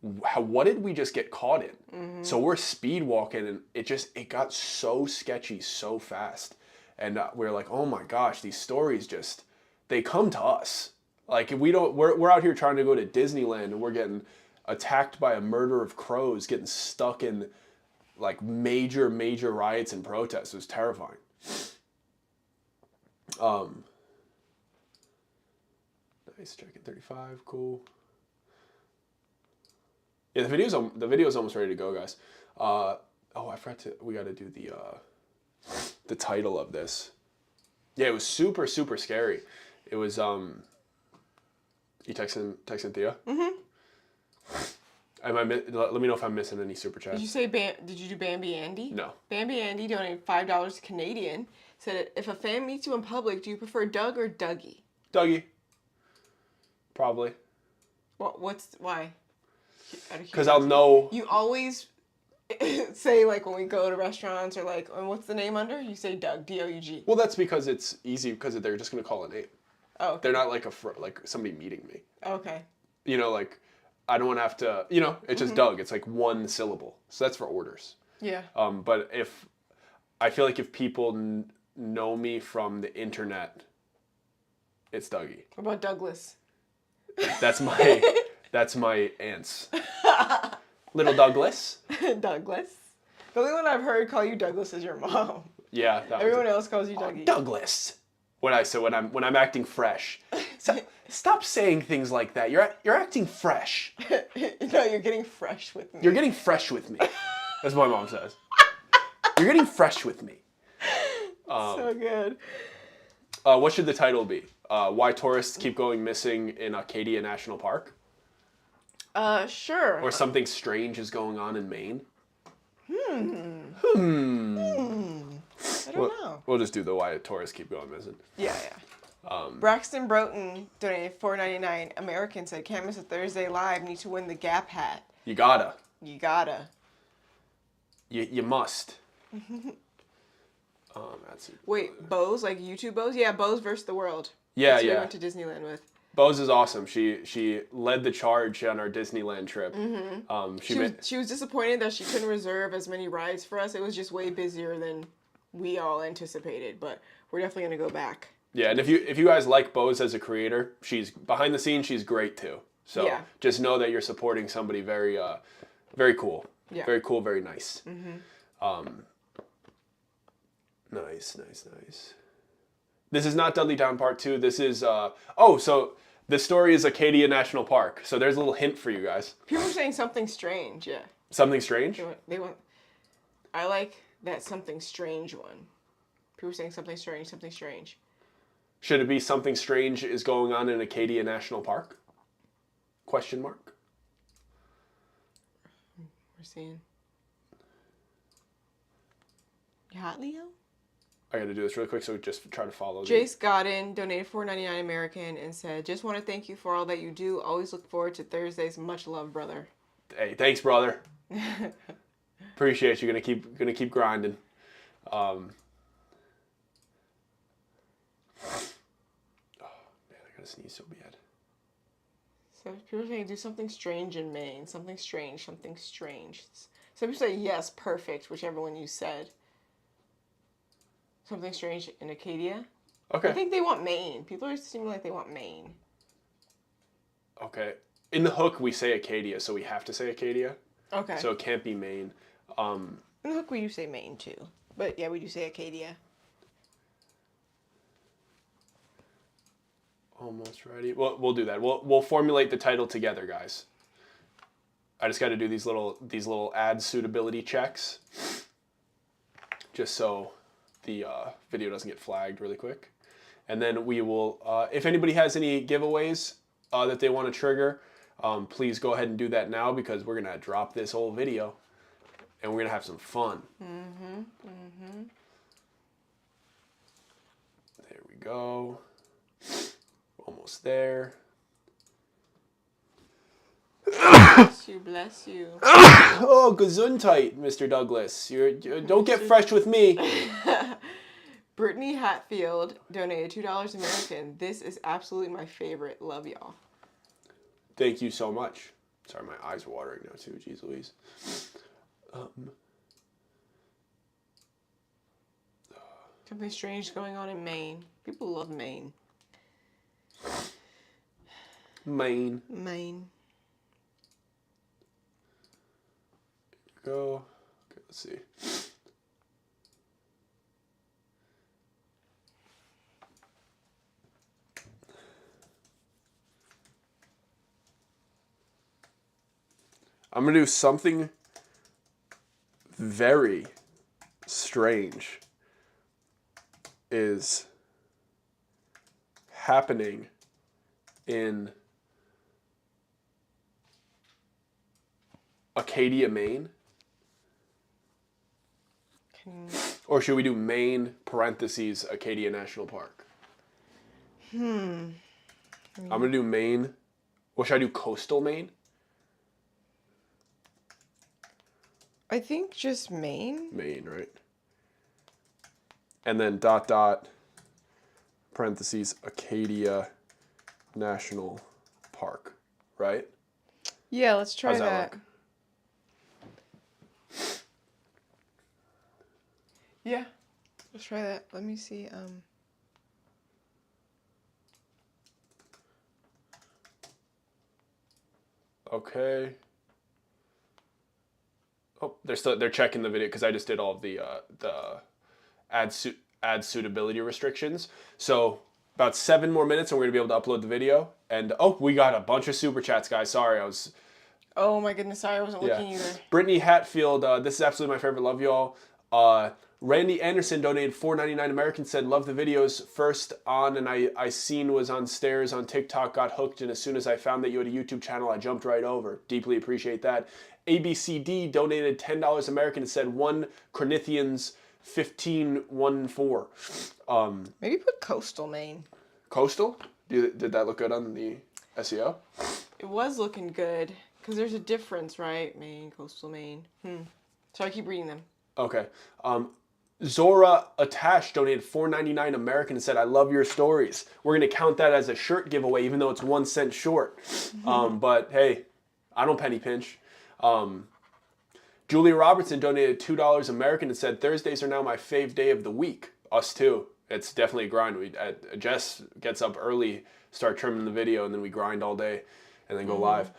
Speaker 1: what did we just get caught in? So we're speed walking, and it got so sketchy so fast. And we're like, oh my gosh, these stories they come to us. Like, if we're out here trying to go to Disneyland, and we're getting attacked by a murder of crows, getting stuck in like major riots and protests. It was terrifying. Nice, check-in 35, cool. Yeah, the video's almost ready to go, guys. I forgot we got to do the title of this. Yeah, it was super, super scary. It was, you texting Thea? Mm-hmm. Let me know if I'm missing any super chats.
Speaker 2: Did you say, did you do Bambi Andy?
Speaker 1: No.
Speaker 2: Bambi Andy donated $5 Canadian. Said, if a fan meets you in public, do you prefer Doug or Dougie?
Speaker 1: Dougie. Probably.
Speaker 2: Why?
Speaker 1: Because I'll know.
Speaker 2: You always say, like, when we go to restaurants, or like, what's the name under? You say Doug, D-O-U-G.
Speaker 1: Well, that's because it's easy, because they're just going to call a name.
Speaker 2: Oh, okay.
Speaker 1: They're not like like somebody meeting me.
Speaker 2: Okay.
Speaker 1: You know, like, I don't want to have to, it's just Doug. It's like one syllable. So that's for orders.
Speaker 2: Yeah.
Speaker 1: But I feel like if people know me from the internet, it's Dougie.
Speaker 2: What about Douglas?
Speaker 1: That's my aunt's. Little Douglas.
Speaker 2: Douglas. The only one I've heard call you Douglas is your mom.
Speaker 1: Yeah.
Speaker 2: Everyone else calls you Dougie.
Speaker 1: Douglas. When I'm acting fresh. Stop saying things like that. You're acting fresh.
Speaker 2: No, you're getting fresh with me.
Speaker 1: You're getting fresh with me. That's what my mom says. You're getting fresh with me.
Speaker 2: So good.
Speaker 1: What should the title be? Why tourists keep going missing in Acadia National Park?
Speaker 2: Sure.
Speaker 1: Or something strange is going on in Maine?
Speaker 2: I don't know.
Speaker 1: We'll just do the why tourists keep going missing.
Speaker 2: Yeah. Braxton Broughton donated $4.99. American said, can't miss a Thursday live. Need to win the Gap hat.
Speaker 1: You gotta. You must.
Speaker 2: Wait, Bose? Like YouTube Bose? Yeah, Bose versus the world.
Speaker 1: Yeah,
Speaker 2: That's who we went to Disneyland with.
Speaker 1: Bose is awesome. She led the charge on our Disneyland trip.
Speaker 2: She was disappointed that she couldn't reserve as many rides for us. It was just way busier than we all anticipated, but we're definitely going to go back.
Speaker 1: Yeah, and if you guys like Bose as a creator, she's behind the scenes, she's great too. So just know that you're supporting somebody very very cool. Yeah. Very cool, very nice. Nice. This is not Dudley Down Part 2. This is so the story is Acadia National Park. So there's a little hint for you guys.
Speaker 2: People are saying something strange, yeah.
Speaker 1: Something strange?
Speaker 2: They want I like that something strange one. People are saying something strange.
Speaker 1: Should it be something strange is going on in Acadia National Park? Question mark.
Speaker 2: We're seeing. You hot, Leo?
Speaker 1: I got to do this really quick, so just try to follow.
Speaker 2: Jace Godin donated $4.99 American and said, "Just want to thank you for all that you do. Always look forward to Thursdays. Much love, brother."
Speaker 1: Hey, thanks, brother. Appreciate you. Gonna keep grinding. Oh man, I gotta sneeze so bad.
Speaker 2: So people are saying do something strange in Maine. Something strange. Something strange. Some people say yes, perfect, whichever one you said. Something strange in Acadia.
Speaker 1: Okay.
Speaker 2: I think they want Maine. People are seeming like they want Maine.
Speaker 1: Okay. In the hook, we say Acadia, so we have to say Acadia.
Speaker 2: Okay.
Speaker 1: So it can't be Maine.
Speaker 2: In the hook, we do say Maine too, but yeah, we do say Acadia.
Speaker 1: Almost ready. Well, we'll do that. We'll formulate the title together, guys. I just got to do these little ad suitability checks, just so the video doesn't get flagged really quick. And then we will, if anybody has any giveaways that they want to trigger, please go ahead and do that now, because we're gonna drop this whole video and we're gonna have some fun. There we go. Almost there.
Speaker 2: Bless you, bless you.
Speaker 1: Oh, gesundheit, Mr. Douglas. You don't get fresh with me.
Speaker 2: Brittany Hatfield donated $2 American. This is absolutely my favorite. Love y'all.
Speaker 1: Thank you so much. Sorry, my eyes are watering now too. Jeez Louise.
Speaker 2: Something strange going on in Maine. People love Maine.
Speaker 1: Maine.
Speaker 2: Maine.
Speaker 1: Go. Okay, let's see. I'm going to do something very strange is happening in Acadia, Maine. Or should we do Maine parentheses Acadia National Park? I'm going to do Maine. Or should I do coastal Maine?
Speaker 2: I think just Maine.
Speaker 1: Maine, right? And then ... parentheses Acadia National Park, right?
Speaker 2: Yeah, let's try
Speaker 1: How's
Speaker 2: that.
Speaker 1: look?
Speaker 2: Yeah, let's try that. Let me see.
Speaker 1: Okay. Oh, they're checking the video because I just did all of the ad suitability restrictions. So about 7 more minutes and we're gonna be able to upload the video. And oh, we got a bunch of super chats, guys. Sorry, I was.
Speaker 2: Oh my goodness, sorry, I wasn't looking either.
Speaker 1: Brittany Hatfield, this is absolutely my favorite. Love y'all. Randy Anderson donated $4.99 American, said, love the videos. First on, and I seen was on stairs on TikTok, got hooked, and as soon as I found that you had a YouTube channel, I jumped right over. Deeply appreciate that. ABCD donated $10 American and said, one Corinthians 15:14.
Speaker 2: Maybe put coastal Maine.
Speaker 1: Coastal? Did that look good on the SEO?
Speaker 2: It was looking good, because there's a difference, right? Maine, coastal Maine. So I keep reading them.
Speaker 1: Okay. Zora Atash donated $4.99 American and said, I love your stories. We're going to count that as a shirt giveaway, even though it's 1 cent short. But hey, I don't penny pinch. Julia Robertson donated $2 American and said, Thursdays are now my fave day of the week. Us too. It's definitely a grind. Jess gets up early, start trimming the video, and then we grind all day and then go live.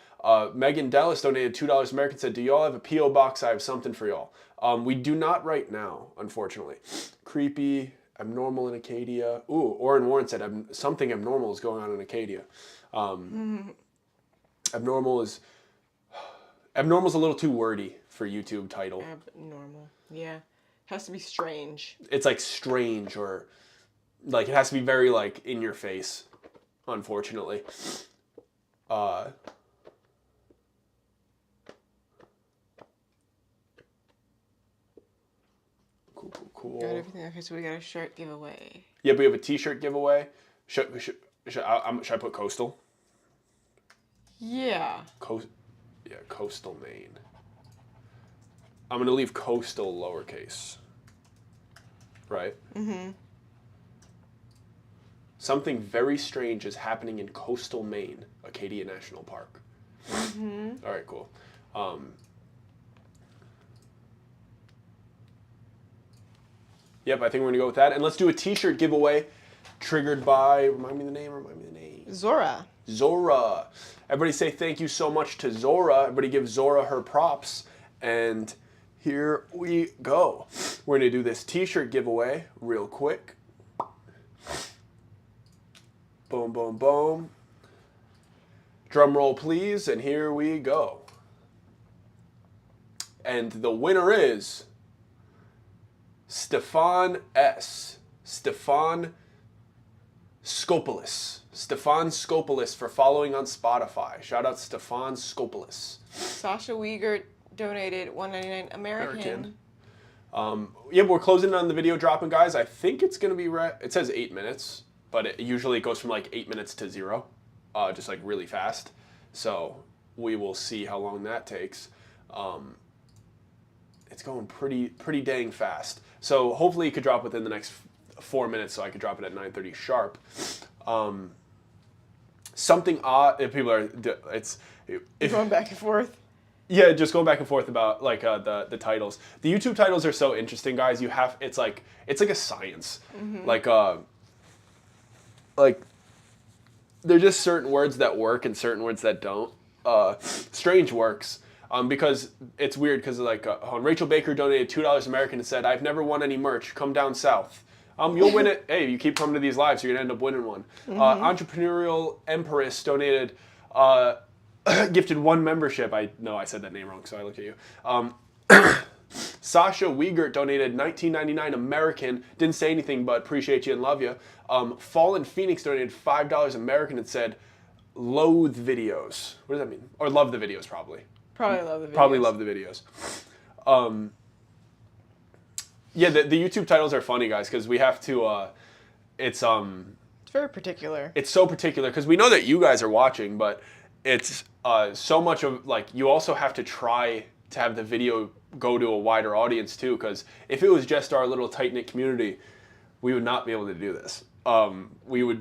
Speaker 1: Megan Dallas donated $2 American and said, do y'all have a P.O. box? I have something for y'all. We do not right now, unfortunately. Creepy, abnormal in Acadia. Ooh, Oren Warren said something abnormal is going on in Acadia. Abnormal is a little too wordy for YouTube title.
Speaker 2: Abnormal, yeah. Has to be strange.
Speaker 1: It's like strange or Like, it has to be very, like, in your face, unfortunately. Cool, cool, cool.
Speaker 2: Got everything. Okay, so we got a shirt giveaway.
Speaker 1: Yeah, we have a t-shirt giveaway. Should I put Coastal?
Speaker 2: Yeah.
Speaker 1: Coastal Maine. I'm going to leave Coastal lowercase. Right? Mm-hmm. Something very strange is happening in coastal Maine, Acadia National Park. Mm-hmm. All right, cool. Yep, I think we're going to go with that. And let's do a t-shirt giveaway triggered by, remind me the name.
Speaker 2: Zora.
Speaker 1: Zora. Everybody say thank you so much to Zora. Everybody give Zora her props. And here we go. We're going to do this t-shirt giveaway real quick. Boom, boom, boom. Drum roll, please. And here we go. And the winner is Stefan S. Stefan Skopolis. Stefan Skopolis for following on Spotify. Shout out Stefan Skopolis.
Speaker 2: Sasha Wiegert donated $1.99 American.
Speaker 1: Yeah, we're closing on the video dropping, guys. I think it's going to be right. It says 8 minutes, but it usually goes from like 8 minutes to 0, just like really fast. So we will see how long that takes. It's going pretty dang fast. So hopefully it could drop within the next 4 minutes, so I could drop it at 9:30 sharp. Something odd. If people are, if
Speaker 2: going back and forth.
Speaker 1: Yeah, just going back and forth about like the titles. The YouTube titles are so interesting, guys. It's like a science. Mm-hmm. Like there's just certain words that work and certain words that don't. Strange works. Because it's weird because like Rachel Baker donated $2 American and said, "I've never won any merch. Come down south. You'll win it. Hey, you keep coming to these lives, you're gonna end up winning one." Mm-hmm. Entrepreneurial Empress donated, gifted 1 membership. I know I said that name wrong, so I looked at you. Sasha Wiegert donated $19.99 American. Didn't say anything, but appreciate you and love you. Fallen Phoenix donated $5 American and said, "Loathe videos." What does that mean? Or love the videos, probably.
Speaker 2: Probably love the videos.
Speaker 1: Probably love the videos. Yeah, the YouTube titles are funny, guys, because we have to. It's
Speaker 2: very particular.
Speaker 1: It's so particular because we know that you guys are watching, but it's so much of like you also have to try to have the video go to a wider audience too. Because if it was just our little tight knit community, we would not be able to do this. We'd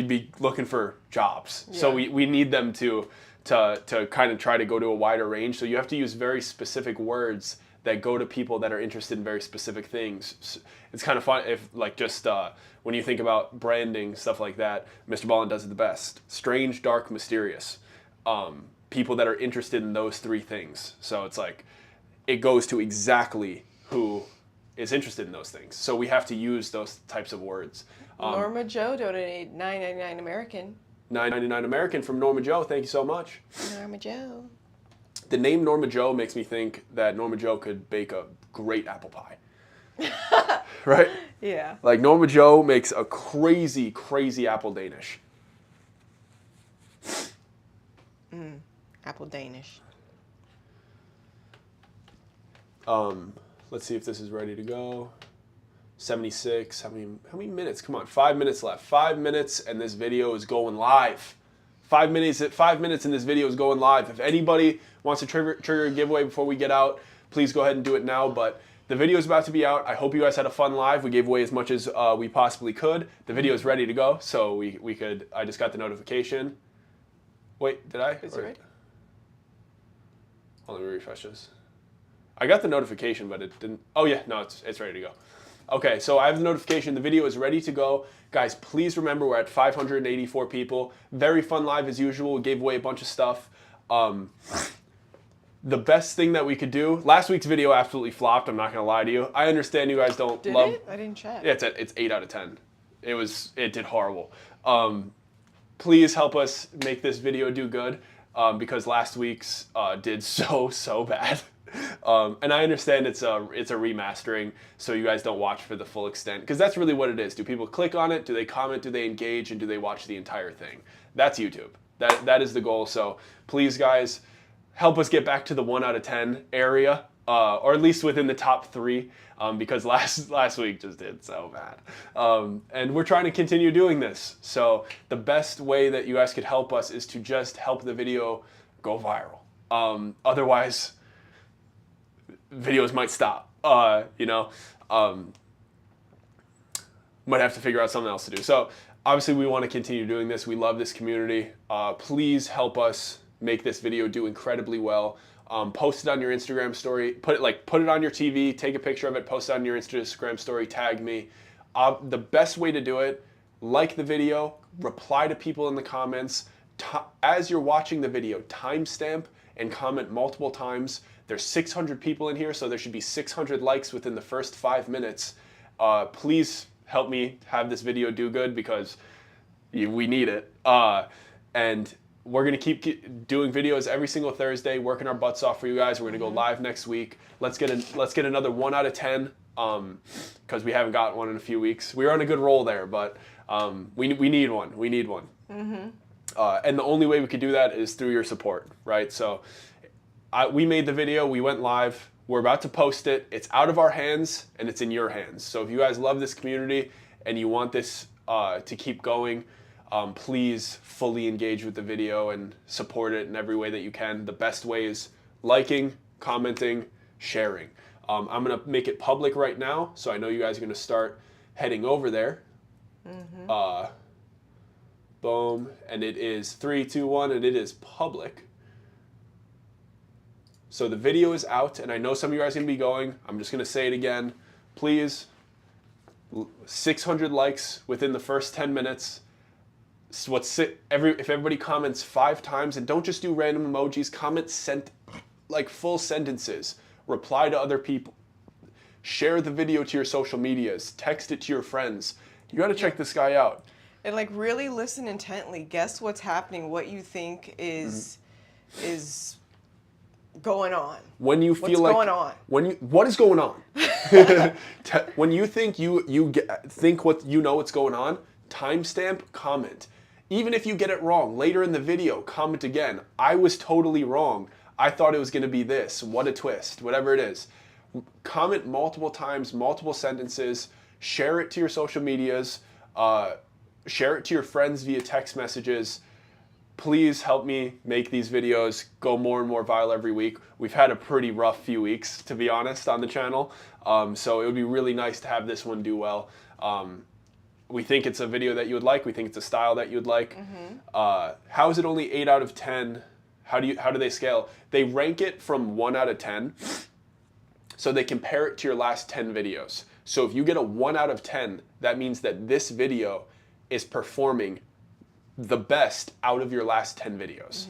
Speaker 1: be looking for jobs. Yeah. So we need them to kind of try to go to a wider range. So you have to use very specific words that go to people that are interested in very specific things. It's kind of fun if like just when you think about branding, stuff like that, Mr. Ballin does it the best. Strange, dark, mysterious. People that are interested in those 3 things. So it's like, it goes to exactly who is interested in those things. So we have to use those types of words.
Speaker 2: Norma Joe donated $9.99 American.
Speaker 1: $9.99 American from Norma Joe. Thank you so much.
Speaker 2: Norma Joe.
Speaker 1: The name Norma Joe makes me think that Norma Joe could bake a great apple pie. Right?
Speaker 2: Yeah.
Speaker 1: Like Norma Joe makes a crazy, crazy apple Danish.
Speaker 2: Apple Danish.
Speaker 1: Let's see if this is ready to go. 76. How many minutes? Come on, 5 minutes left. 5 minutes and this video is going live. 5 minutes and this video is going live. If anybody wants to trigger a giveaway before we get out, please go ahead and do it now. But the video is about to be out. I hope you guys had a fun live. We gave away as much as we possibly could. The video is ready to go, so we could. I just got the notification. Wait, did I?
Speaker 2: Is it right?
Speaker 1: Let me refresh this. I got the notification, but it didn't. Oh yeah, no, it's ready to go. Okay, so I have the notification. The video is ready to go. Guys, please remember we're at 584 people. Very fun live as usual. We gave away a bunch of stuff. The best thing that we could do, last week's video absolutely flopped. I'm not going to lie to you. I understand you guys don't love.
Speaker 2: Did it? I didn't check.
Speaker 1: Yeah, it's 8 out of 10. It did horrible. Please help us make this video do good because last week's did so bad. And I understand it's a remastering, so you guys don't watch for the full extent, because that's really what it is. Do people click on it? Do they comment? Do they engage? And do they watch the entire thing? That's YouTube. That is the goal. So please, guys, help us get back to the 1 out of 10 area, or at least within the top 3, because last week just did so bad. And we're trying to continue doing this. So the best way that you guys could help us is to just help the video go viral. Otherwise, videos might stop. Might have to figure out something else to do. So obviously we want to continue doing this. We love this community. Please help us make this video do incredibly well. Post it on your Instagram story. Put it on your TV. Take a picture of it. Post it on your Instagram story. Tag me. The best way to do it: like the video, reply to people in the comments. As you're watching the video, timestamp and comment multiple times. There's 600 people in here, so there should be 600 likes within the first 5 minutes. Please help me have this video do good, because we need it. And we're gonna keep doing videos every single Thursday, working our butts off for you guys. We're gonna go live next week. Let's get another 1 out of 10, because we haven't got one in a few weeks. We're on a good roll there, but we need one. We need one. And the only way we could do that is through your support, right? So we made the video, we went live, we're about to post it. It's out of our hands and it's in your hands. So if you guys love this community and you want this to keep going, please fully engage with the video and support it in every way that you can. The best way is liking, commenting, sharing. I'm gonna make it public right now, so I know you guys are gonna start heading over there. Boom, and it is 3, 2, 1, and it is public. So the video is out, and I know some of you guys are going to be going. I'm just going to say it again. Please, 600 likes within the first 10 minutes. If everybody comments 5 times, and don't just do random emojis, comment full sentences. Reply to other people. Share the video to your social medias. Text it to your friends. You got to check this guy out.
Speaker 2: And really listen intently. Guess what's happening. What you think is going on.
Speaker 1: When you feel
Speaker 2: what's going on?
Speaker 1: What is going on? When you think think what's going on, timestamp, comment. Even if you get it wrong later in the video, comment again. I was totally wrong. I thought it was going to be this. What a twist. Whatever it is. Comment multiple times, multiple sentences. Share it to your social medias. Share it to your friends via text messages. Please help me make these videos go more and more viral every week. We've had a pretty rough few weeks, to be honest, on the channel. So it would be really nice to have this one do well. We think it's a video that you would like. We think it's a style that you would like. How is it only 8 out of 10? How do they scale? They rank it from 1 out of 10. So they compare it to your last 10 videos. So if you get a 1 out of 10, that means that this video is performing the best out of your last 10 videos.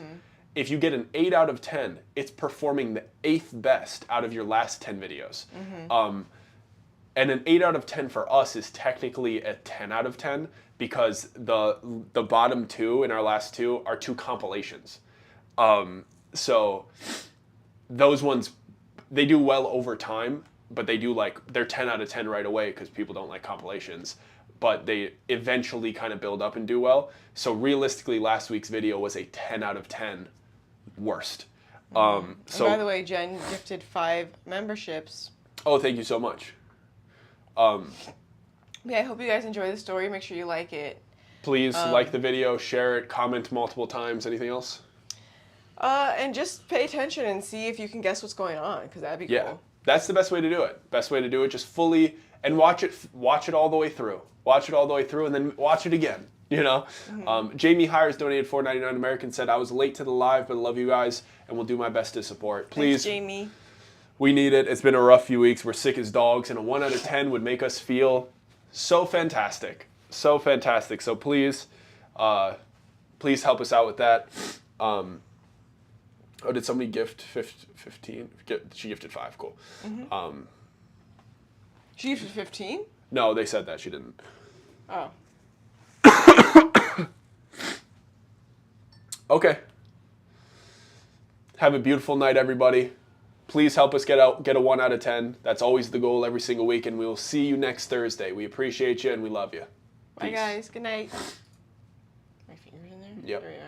Speaker 1: If you get an 8 out of 10, it's performing the 8th best out of your last 10 videos. And an 8 out of 10 for us is technically a 10 out of 10, because the bottom 2 in our last 2 are 2 compilations. So those ones, they do well over time, but they're 10 out of 10 right away because people don't like compilations. But they eventually kind of build up and do well. So realistically, last week's video was a 10 out of 10 worst. So
Speaker 2: by the way, Jen gifted 5 memberships.
Speaker 1: Oh, thank you so much.
Speaker 2: Yeah, I hope you guys enjoy the story. Make sure you like it.
Speaker 1: Please like the video, share it, comment multiple times. Anything else?
Speaker 2: And just pay attention and see if you can guess what's going on, because that'd be cool.
Speaker 1: That's the best way to do it. Best way to do it, just fully, and watch it all the way through. Watch it all the way through, and then watch it again. Jamie Hires donated $4.99 American, said, I was late to the live, but I love you guys, and will do my best to support. Please.
Speaker 2: Thanks, Jamie.
Speaker 1: We need it. It's been a rough few weeks. We're sick as dogs, and a 1 out of 10 would make us feel so fantastic. So fantastic. So please, please help us out with that. Oh, did somebody gift 15? She gifted 5. Cool.
Speaker 2: She gifted 15?
Speaker 1: No, they said that. She didn't.
Speaker 2: Oh.
Speaker 1: Okay. Have a beautiful night, everybody. Please help us get a 1 out of 10. That's always the goal every single week, and we will see you next Thursday. We appreciate you and we love you.
Speaker 2: Bye, guys. Good night. My finger's in there?
Speaker 1: Yep.
Speaker 2: There we are.